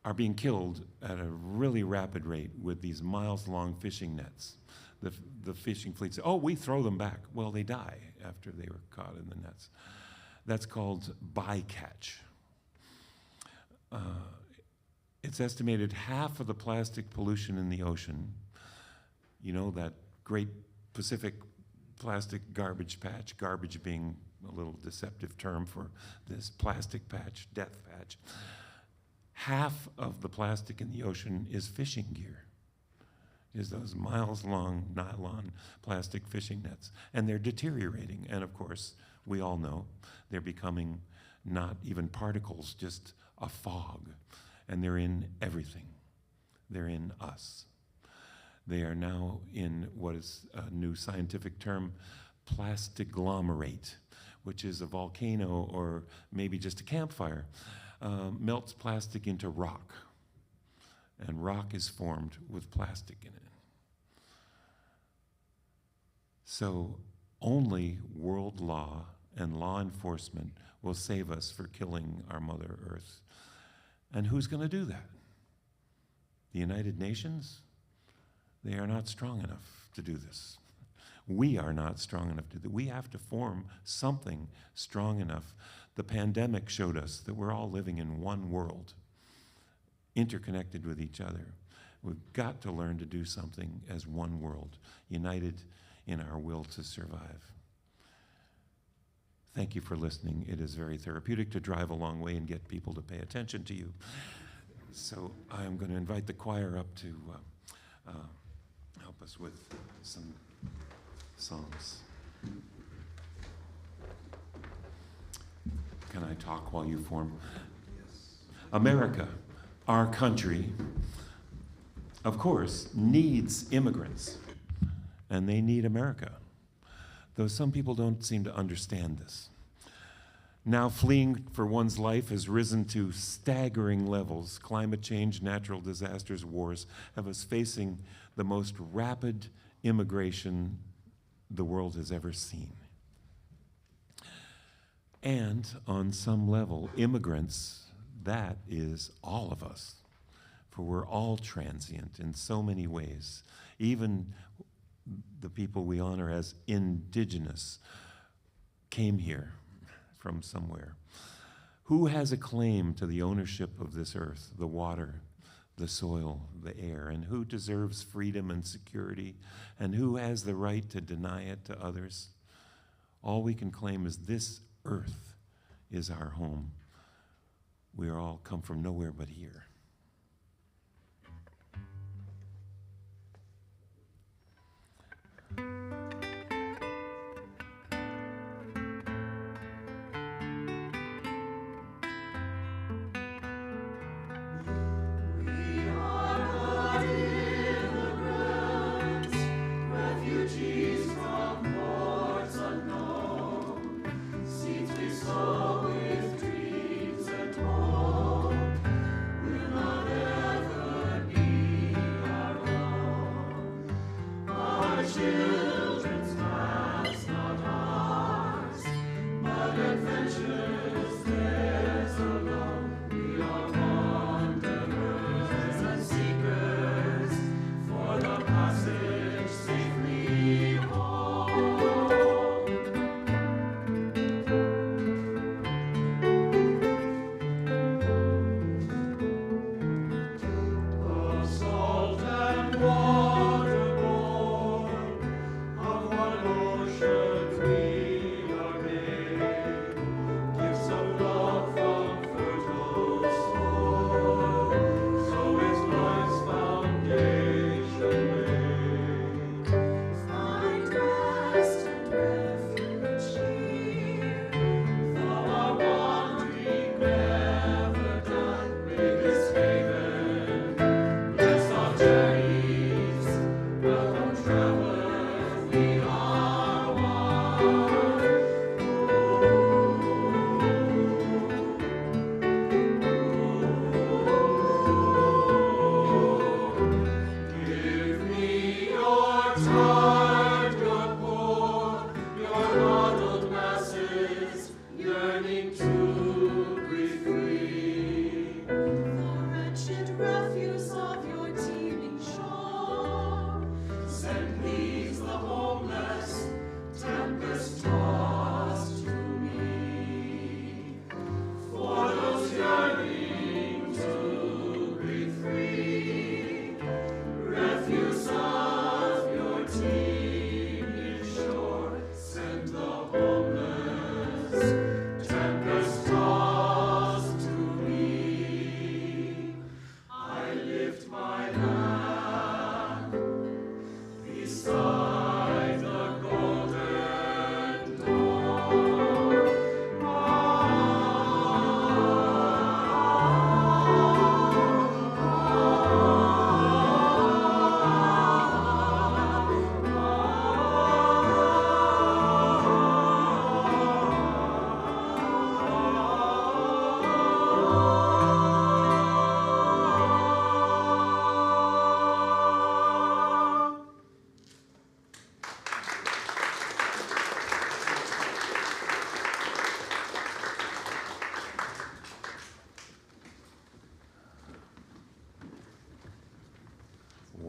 S1: are being killed at a really rapid rate with these miles-long fishing nets. The fishing fleets say, oh, we throw them back. Well, they die after they were caught in the nets. That's called bycatch. It's estimated half of the plastic pollution in the ocean, you know, that great Pacific plastic garbage patch, garbage being a little deceptive term for this plastic patch, death patch. Half of the plastic in the ocean is fishing gear, is those miles-long nylon plastic fishing nets. And they're deteriorating. And of course, we all know they're becoming not even particles, just a fog. And they're in everything. They're in us. They are now in what is a new scientific term, plastiglomerate, which is a volcano or maybe just a campfire, melts plastic into rock. And rock is formed with plastic in it. So only world law and law enforcement will save us for killing our Mother Earth. And who's going to do that? The United Nations? They are not strong enough to do this. We are not strong enough to do this. We have to form something strong enough. The pandemic showed us that we're all living in one world, interconnected with each other. We've got to learn to do something as one world, united in our will to survive. Thank you for listening. It is very therapeutic to drive a long way and get people to pay attention to you. So I'm going to invite the choir up to help us with some songs. Can I talk while you form? Yes. America, our country, of course, needs immigrants, and they need America, though some people don't seem to understand this. Now fleeing for one's life has risen to staggering levels. Climate change, natural disasters, wars have us facing the most rapid immigration the world has ever seen. And on some level, immigrants, that is all of us, for we're all transient in so many ways. Even the people we honor as indigenous came here from somewhere. Who has a claim to the ownership of this earth, the water, the soil, the air, and who deserves freedom and security, and who has the right to deny it to others? All we can claim is this earth is our home. We are all come from nowhere but here.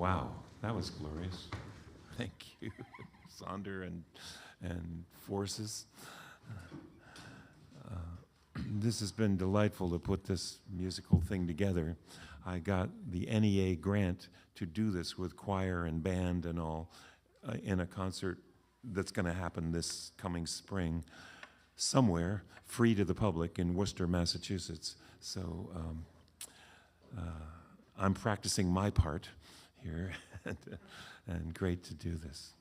S1: Wow, that was glorious. Thank you, Sonder and Forces. This has been delightful to put this musical thing together. I got the NEA grant to do this with choir and band and all in a concert that's going to happen this coming spring somewhere, free to the public in Worcester, Massachusetts. So I'm practicing my part here, and great to do this.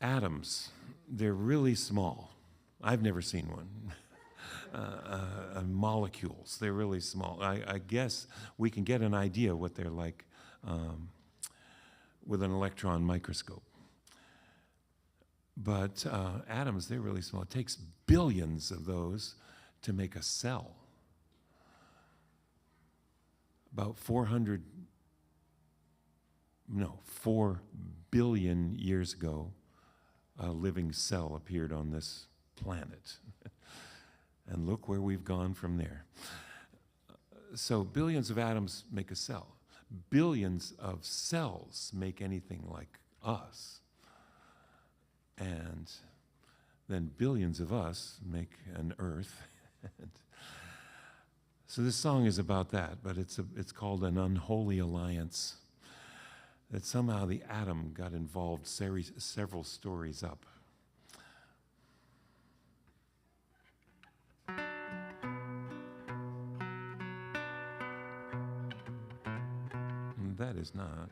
S1: Atoms, they're really small. I've never seen one. Molecules, they're really small. I guess we can get an idea what they're like with an electron microscope. But atoms, they're really small. It takes billions of those to make a cell. About 4 billion years ago, a living cell appeared on this planet. And look where we've gone from there. So billions of atoms make a cell. Billions of cells make anything like us. And then billions of us make an Earth. So this song is about that, but it's called an unholy alliance. That somehow the atom got involved several stories up. And that is not.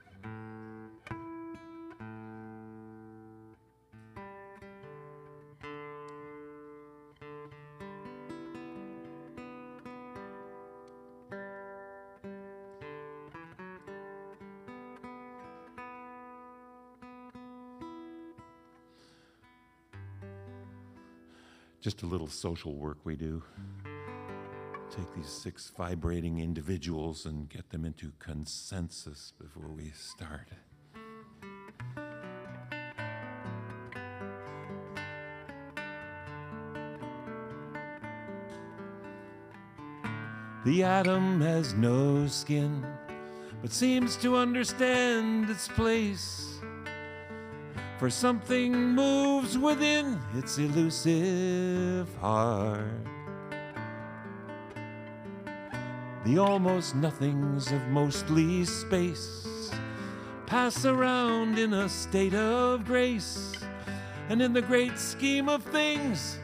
S1: Just a little social work we do. Take these 6 vibrating individuals and get them into consensus before we start. The atom has no skin, but seems to understand its place. For something moves within its elusive heart. The almost nothings of mostly space pass around in a state of grace, and in the great scheme of things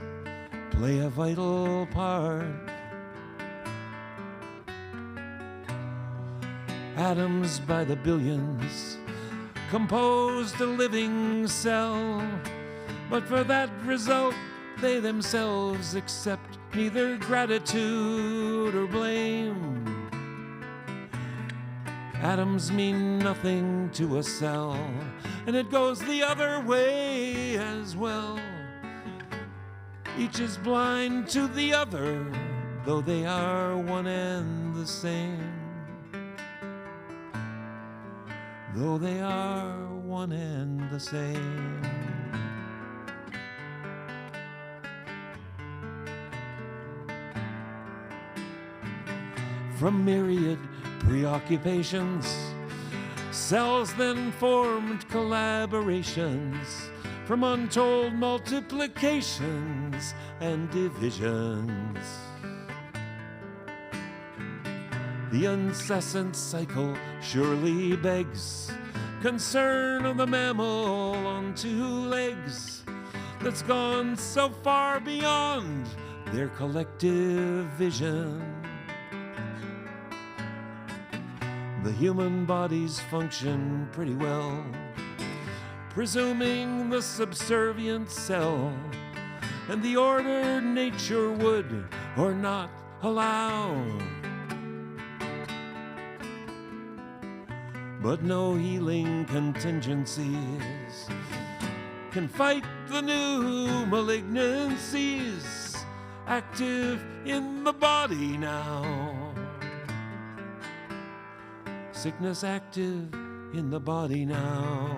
S1: play a vital part. Atoms by the billions composed a living cell, but for that result they themselves accept neither gratitude or blame. Atoms mean nothing to a cell, and it goes the other way as well. Each is blind to the other, though they are one and the same. Though they are one and the same. From myriad preoccupations, cells then formed collaborations. From untold multiplications and divisions. The incessant cycle surely begs concern of the mammal on 2 legs that's gone so far beyond their collective vision. The human bodies function pretty well, presuming the subservient cell and the order nature would or not allow. But no healing contingencies can fight the new malignancies active in the body now. Sickness active in the body now.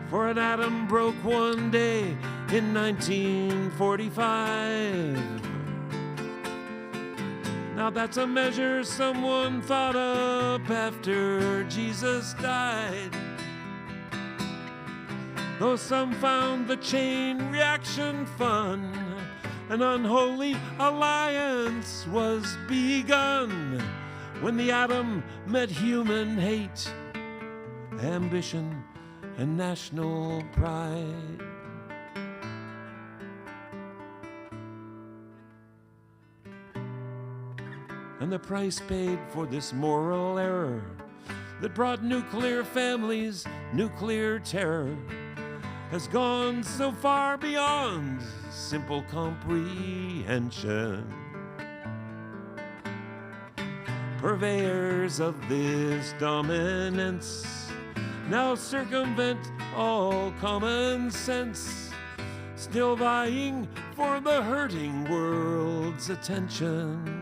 S1: For an atom broke one day in 1945. Now that's a measure someone thought up after Jesus died. Though some found the chain reaction fun, an unholy alliance was begun when the atom met human hate, ambition, and national pride. And the price paid for this moral error that brought nuclear families, nuclear terror, has gone so far beyond simple comprehension. Purveyors of this dominance now circumvent all common sense, still vying for the hurting world's attention.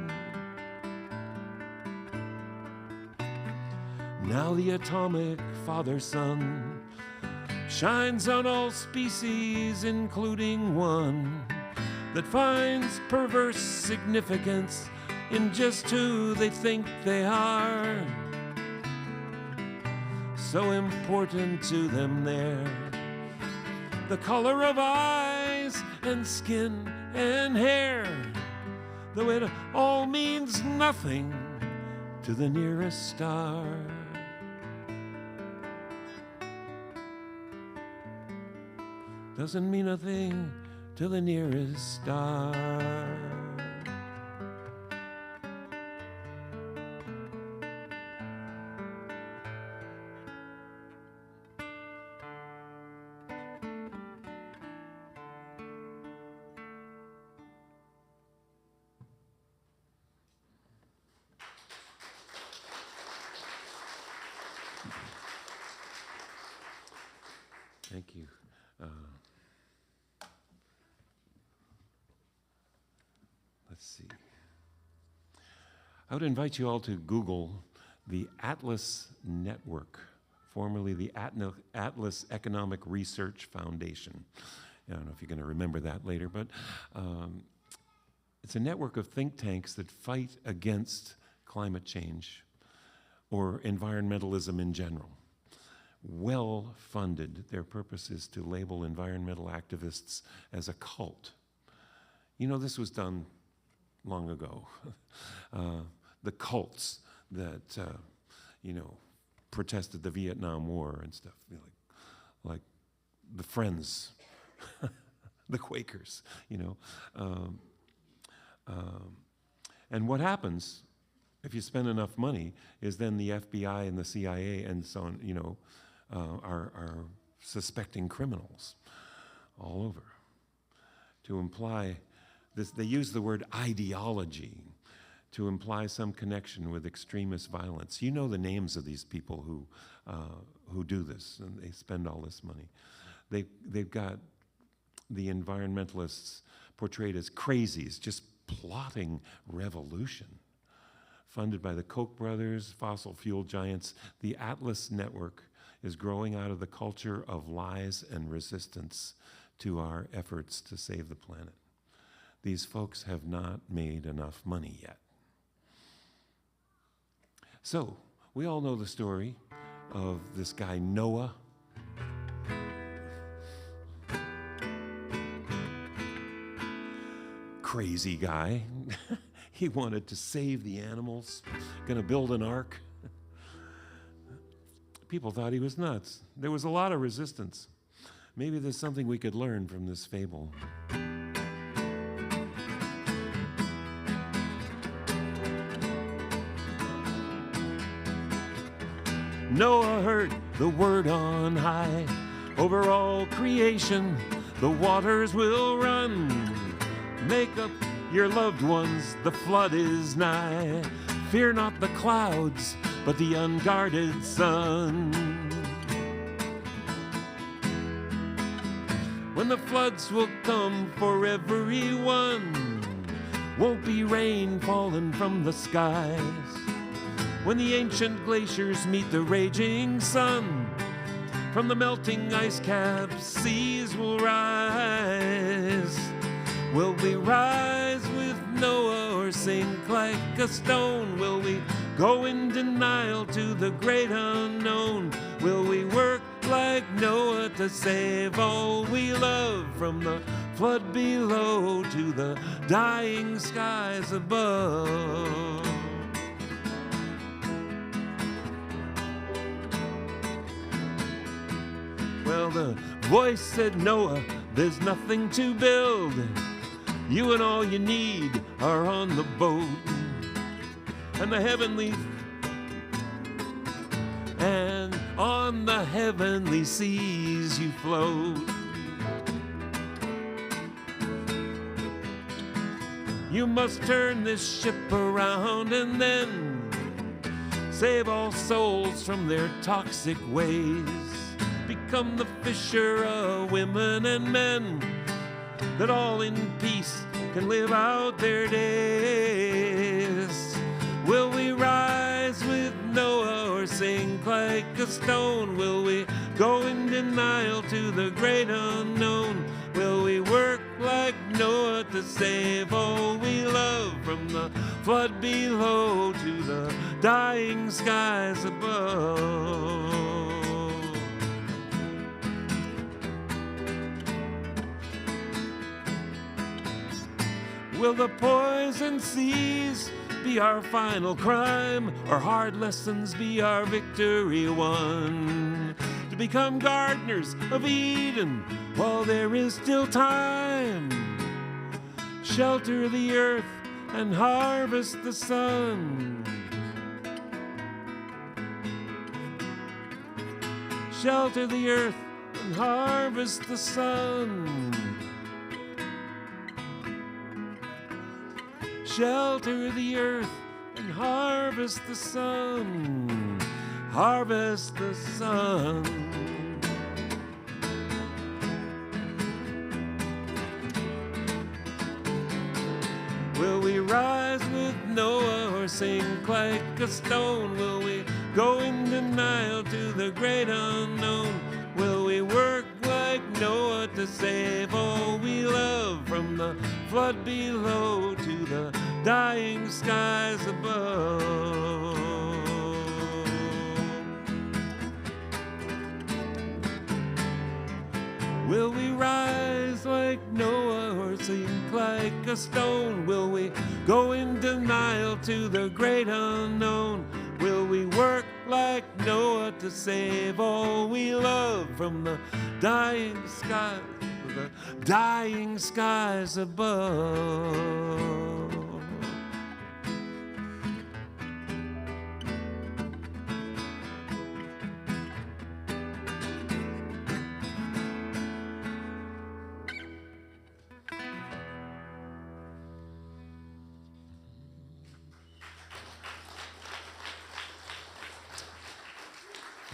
S1: Now the atomic father-son shines on all species, including one that finds perverse significance in just who they think they are. So important to them there, the color of eyes and skin and hair, though it all means nothing to the nearest star. Doesn't mean a thing to the nearest star. Thank you. Let's see. I would invite you all to Google the Atlas Network, formerly the Atlas Economic Research Foundation. I don't know if you're going to remember that later, but it's a network of think tanks that fight against climate change or environmentalism in general. Well funded. Their purpose is to label environmental activists as a cult. You know, this was done long ago. The cults that, protested the Vietnam War and stuff, like the Friends, the Quakers, And what happens if you spend enough money is then the FBI and the CIA and so on, are suspecting criminals all over. To imply this, they use the word ideology to imply some connection with extremist violence. You know the names of these people who do this, and they spend all this money. They've got the environmentalists portrayed as crazies, just plotting revolution. Funded by the Koch brothers, fossil fuel giants, the Atlas Network is growing out of the culture of lies and resistance to our efforts to save the planet. These folks have not made enough money yet. So, we all know the story of this guy Noah. Crazy guy. He wanted to save the animals, gonna build an ark. People thought he was nuts. There was a lot of resistance. Maybe there's something we could learn from this fable. Noah heard the word on high. Over all creation, the waters will run. Make up your loved ones, the flood is nigh. Fear not the clouds, but the unguarded sun. When the floods will come for everyone, won't be rain falling from the skies. When the ancient glaciers meet the raging sun, from the melting ice caps, seas will rise. Will we rise with Noah or sink like a stone? Will we go in denial to the great unknown? Will we work like Noah to save all we love, from the flood below to the dying skies above? Well, the voice said, Noah, there's nothing to build. You and all you need are on the boat. And on the heavenly seas you float. You must turn this ship around and then save all souls from their toxic ways. Become the fisher of women and men, that all in peace can live out their days. Will we rise with Noah or sink like a stone? Will we go in denial to the great unknown? Will we work like Noah to save all we love, from the flood below to the dying skies above? Will the poison seas be our final crime, or hard lessons be our victory won? To become gardeners of Eden while there is still time. Shelter the earth and harvest the sun. Shelter the earth and harvest the sun. Shelter the earth and harvest the sun. Harvest the sun. Will we rise with Noah or sink like a stone? Will we go in denial to the great unknown? Will we work like Noah to save all we love, from the flood below to the dying skies above? Will we rise like Noah or sink like a stone? Will we go in denial to the great unknown? Will we work like Noah to save all we love, from the dying skies above?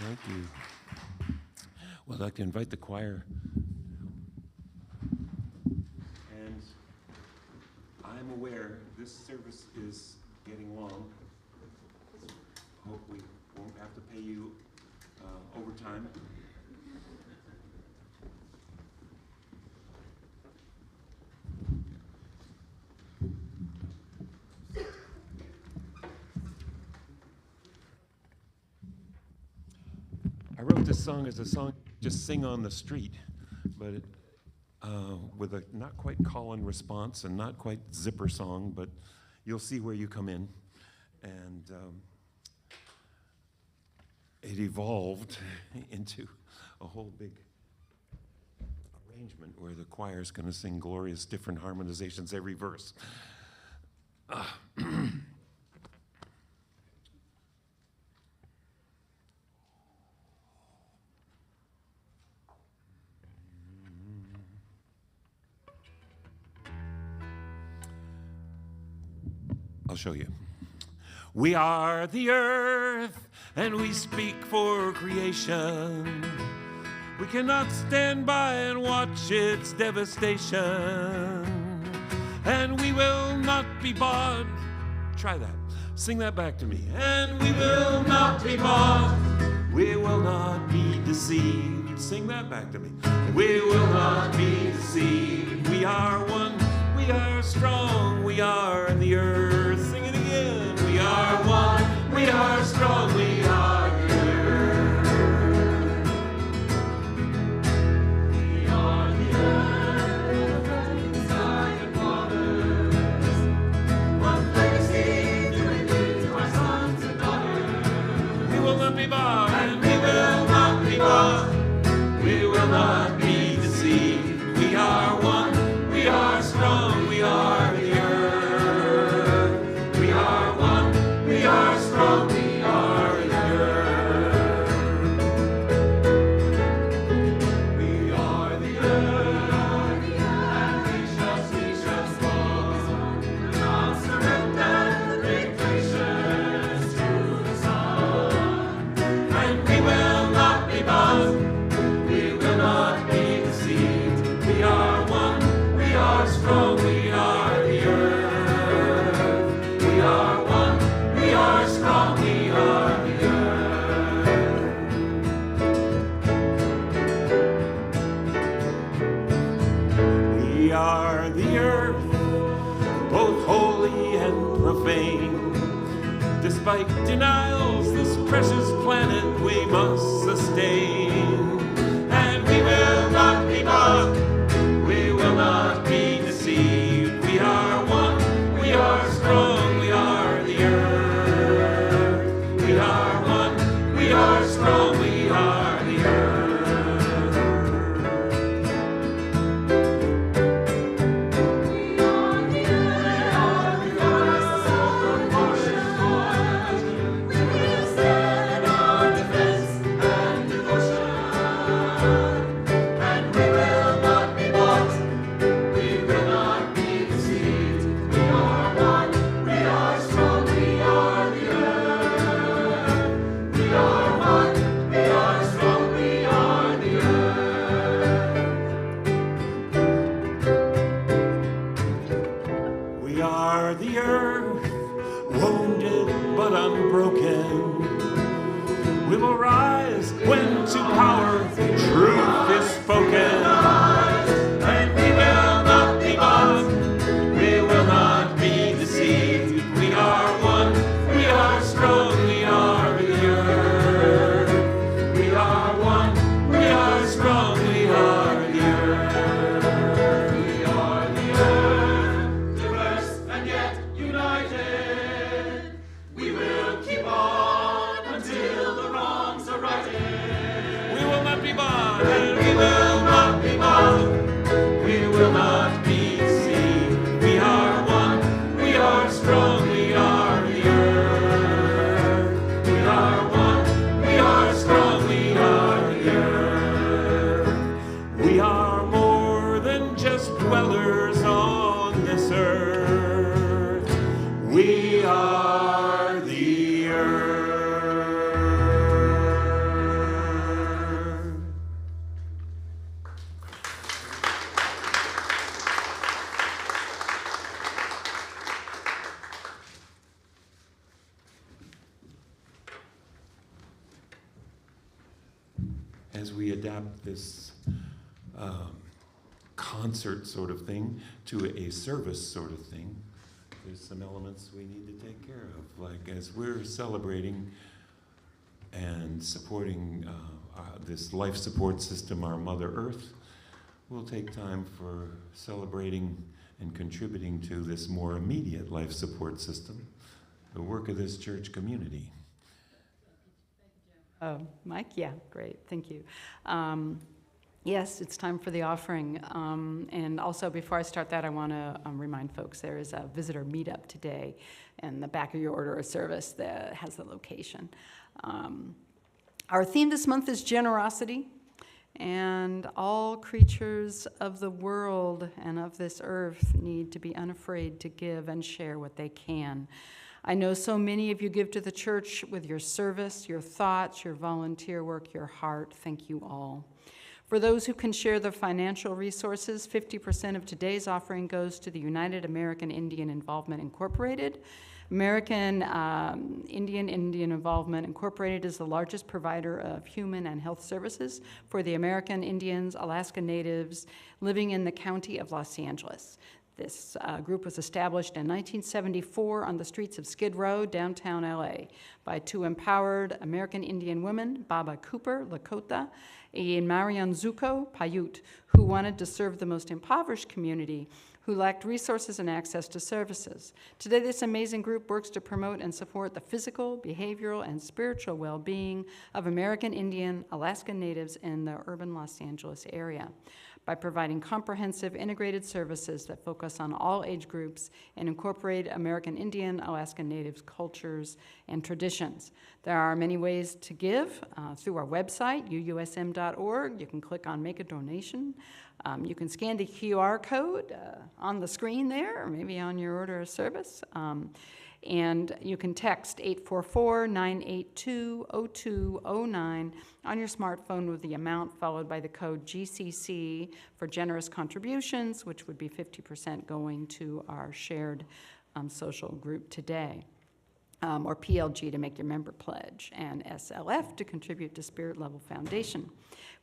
S1: Thank you. Well, I'd like to invite the choir. And I'm aware this service is getting long. Hope we won't have to pay you overtime. I wrote this song as a song just sing on the street, but with a not quite call and response and not quite zipper song, but you'll see where you come in. And it evolved into a whole big arrangement where the choir's going to sing glorious different harmonizations every verse. I'll show you. We are the earth, and we speak for creation. We cannot stand by and watch its devastation. And we will not be bought. Try that. Sing that back to me. And we will not be bought. We will not be deceived. Sing that back to me. We will not be deceived. We are one. We are strong. We are the earth. Sing it again. We are one. We are strong. We are the earth. We are the earth, sky and waters. What legacy do we leave to our sons and daughters? We will not be bought, and we will not be bought. We will not be deceived. We are one. We are strong. We are the earth. We are one. We are strong. We are the earth. We are the earth, and we shall fall. Not surrender the great nations to the sun. And we will not be bound. We will not be deceived. We are one. We are strong. We are the earth. We are one. We are strong. We are the earth. We are the earth, both holy and profane. Despite denials, this precious planet we must sustain. And we will not be bought. We will not be deceived. We are one. We are strong. We are the earth. We are one. We are strong. We are the earth. We are the earth. We are the motion. We will stand on defense and devotion. And we will not be bought. We will not be deceived. We are one. We are strong. We are the earth. We are one. We are strong. We are the earth. We are the earth, wounded but unbroken. We will rise when to power truth is spoken. And we will not be bought. We will not be deceived. We are one. We are strong. We are the earth. We are one. We are strong. We are the earth. We are the earth, diverse and yet united. We will keep on until the wrongs are righted. We will not be bought, and we will not be bought. We will not be deceived. We are one. We are strong. We are the earth. We are one. We are strong. We are the earth. We are more than just dwellers on this earth. We are the earth. As we adapt this concert sort of thing to a service sort of thing, there's some elements we need to take care of. Like as we're celebrating and supporting this life support system, our Mother Earth, we'll take time for celebrating and contributing to this more immediate life support system, the work of this church community.
S2: Oh, Mike? Yeah, great. Thank you. Yes, it's time for the offering. And also, before I start that, I want to remind folks there is a visitor meetup today in the back of your order of service that has the location. Our theme this month is generosity, and all creatures of the world and of this earth need to be unafraid to give and share what they can. I know so many of you give to the church with your service, your thoughts, your volunteer work, your heart. Thank you all. For those who can share their financial resources, 50% of today's offering goes to the United American Indian Involvement Incorporated. American Indian Involvement Incorporated is the largest provider of human and health services for the American Indians, Alaska Natives living in the county of Los Angeles. This group was established in 1974 on the streets of Skid Row, downtown LA, by two empowered American Indian women, Baba Cooper, Lakota, and Marian Zuko, Paiute, who wanted to serve the most impoverished community who lacked resources and access to services. Today, this amazing group works to promote and support the physical, behavioral, and spiritual well-being of American Indian, Alaska Natives in the urban Los Angeles area by providing comprehensive integrated services that focus on all age groups and incorporate American Indian, Alaska Natives cultures and traditions. There are many ways to give through our website, uusm.org. You can click on Make a Donation. You can scan the QR code on the screen there, or maybe on your order of service. And you can text 844-982-0209 on your smartphone with the amount followed by the code GCC for generous contributions, which would be 50% going to our shared social group today. Or PLG to make your member pledge, and SLF to contribute to Spirit Level Foundation,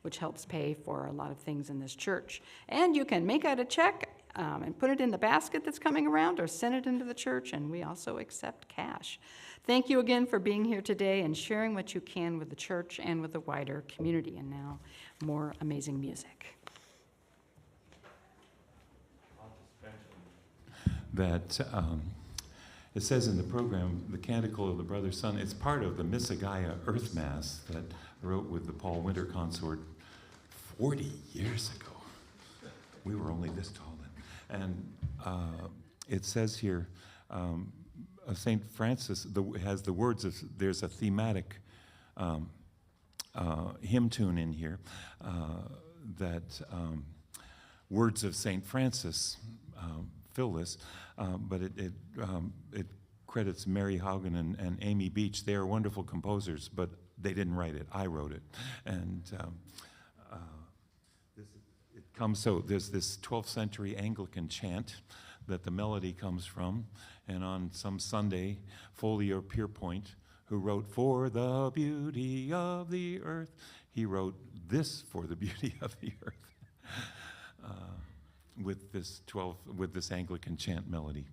S2: which helps pay for a lot of things in this church. And you can make out a check and put it in the basket that's coming around, or send it into the church, and we also accept cash. Thank you again for being here today and sharing what you can with the church and with the wider community. And now, more amazing music.
S1: That it says in the program, the Canticle of the Brother Sun, it's part of the Missagaya Earth Mass that I wrote with the Paul Winter Consort 40 years ago. We were only this tall then. And it says here, St. Francis has the words of, there's a thematic hymn tune in here that words of St. Francis fill this, but it credits Mary Haugen and Amy Beach. They are wonderful composers, but they didn't write it. I wrote it. And it comes, so there's this 12th century Anglican chant that the melody comes from, and on some Sunday, Foley or Pierpoint, who wrote "For the Beauty of the Earth," he wrote this "For the Beauty of the Earth." With this Anglican chant melody.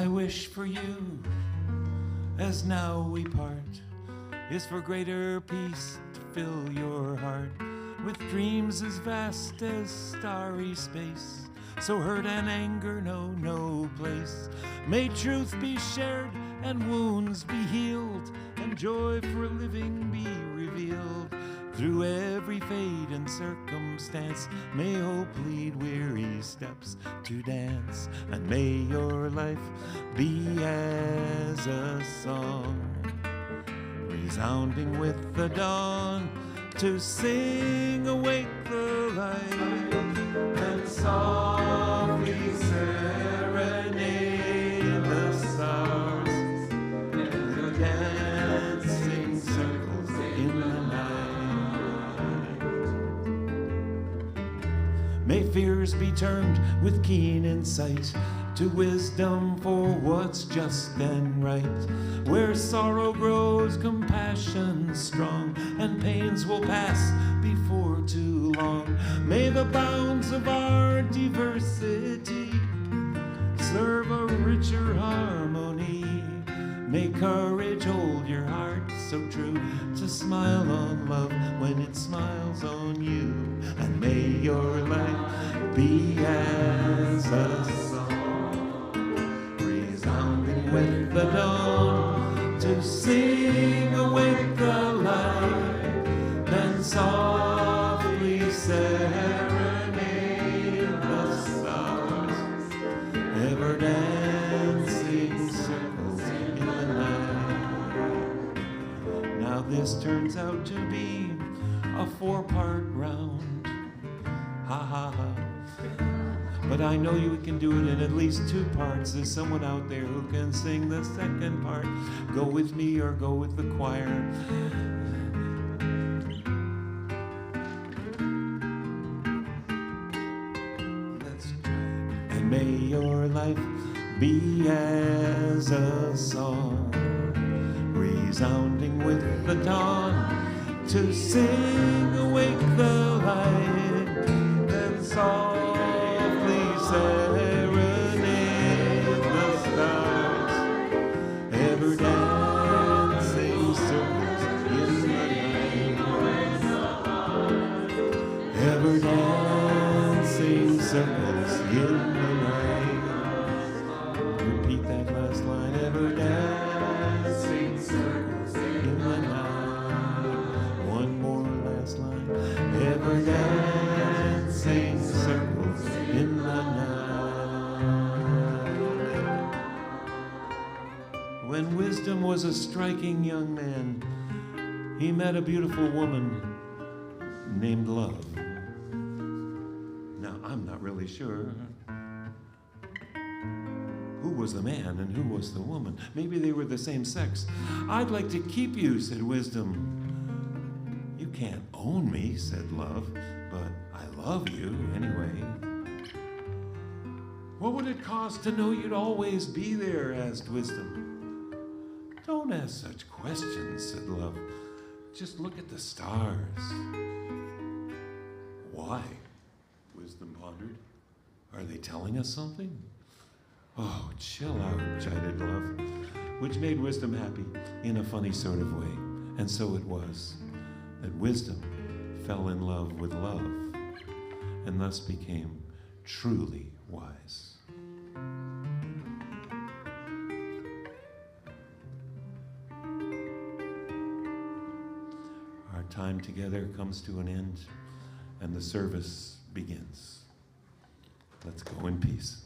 S1: My wish for you, as now we part, is for greater peace to fill your heart with dreams as vast as starry space. So hurt and anger know no place. May truth be shared and wounds be healed, and joy for living be revealed. Through every fate and circumstance, may hope lead weary steps to dance, and may your life be as a song, resounding with the dawn, to sing awake the light, and softly serenade the stars, and the dancing circles in the night. May fears be turned with keen insight to wisdom for what's just and right. Where sorrow grows, compassion strong, and pains will pass before too long. May the bounds of our diversity serve a richer harmony. May courage hold your heart so true to smile on love when it smiles on you. And may your life be as a song, resounding with the dawn, to sing awake the light, then softly serenade the stars, ever dancing circles in the night. Now this turns out to be a 4-part round, ha ha ha. But I know you can do it in at least 2 parts. There's someone out there who can sing the second part. Go with me or go with the choir. Let's try. And may your life be as a song, resounding with the dawn, to sing awake the light, then softly serenade the stars, ever dancing circles in the night, ever dancing circles in the night. Repeat that last line, ever dancing circles in the night. One more last line, ever dancing circles in the night. When Wisdom was a striking young man, he met a beautiful woman named Love. Now, I'm not really sure who was the man and who was the woman. Maybe they were the same sex. I'd like to keep you, said Wisdom. You can't own me, said Love, but I love you anyway. What would it cost to know you'd always be there, asked Wisdom. Don't ask such questions, said Love. Just look at the stars. Why? Wisdom pondered. Are they telling us something? Oh, chill out, chided Love, which made Wisdom happy in a funny sort of way. And so it was that Wisdom fell in love with Love and thus became truly wise. Our time together comes to an end and the service begins. Let's go in peace.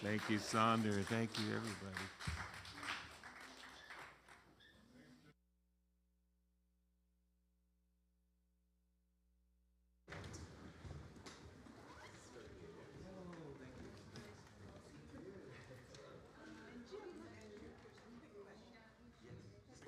S1: Thank you, Sonder. Thank you, everybody.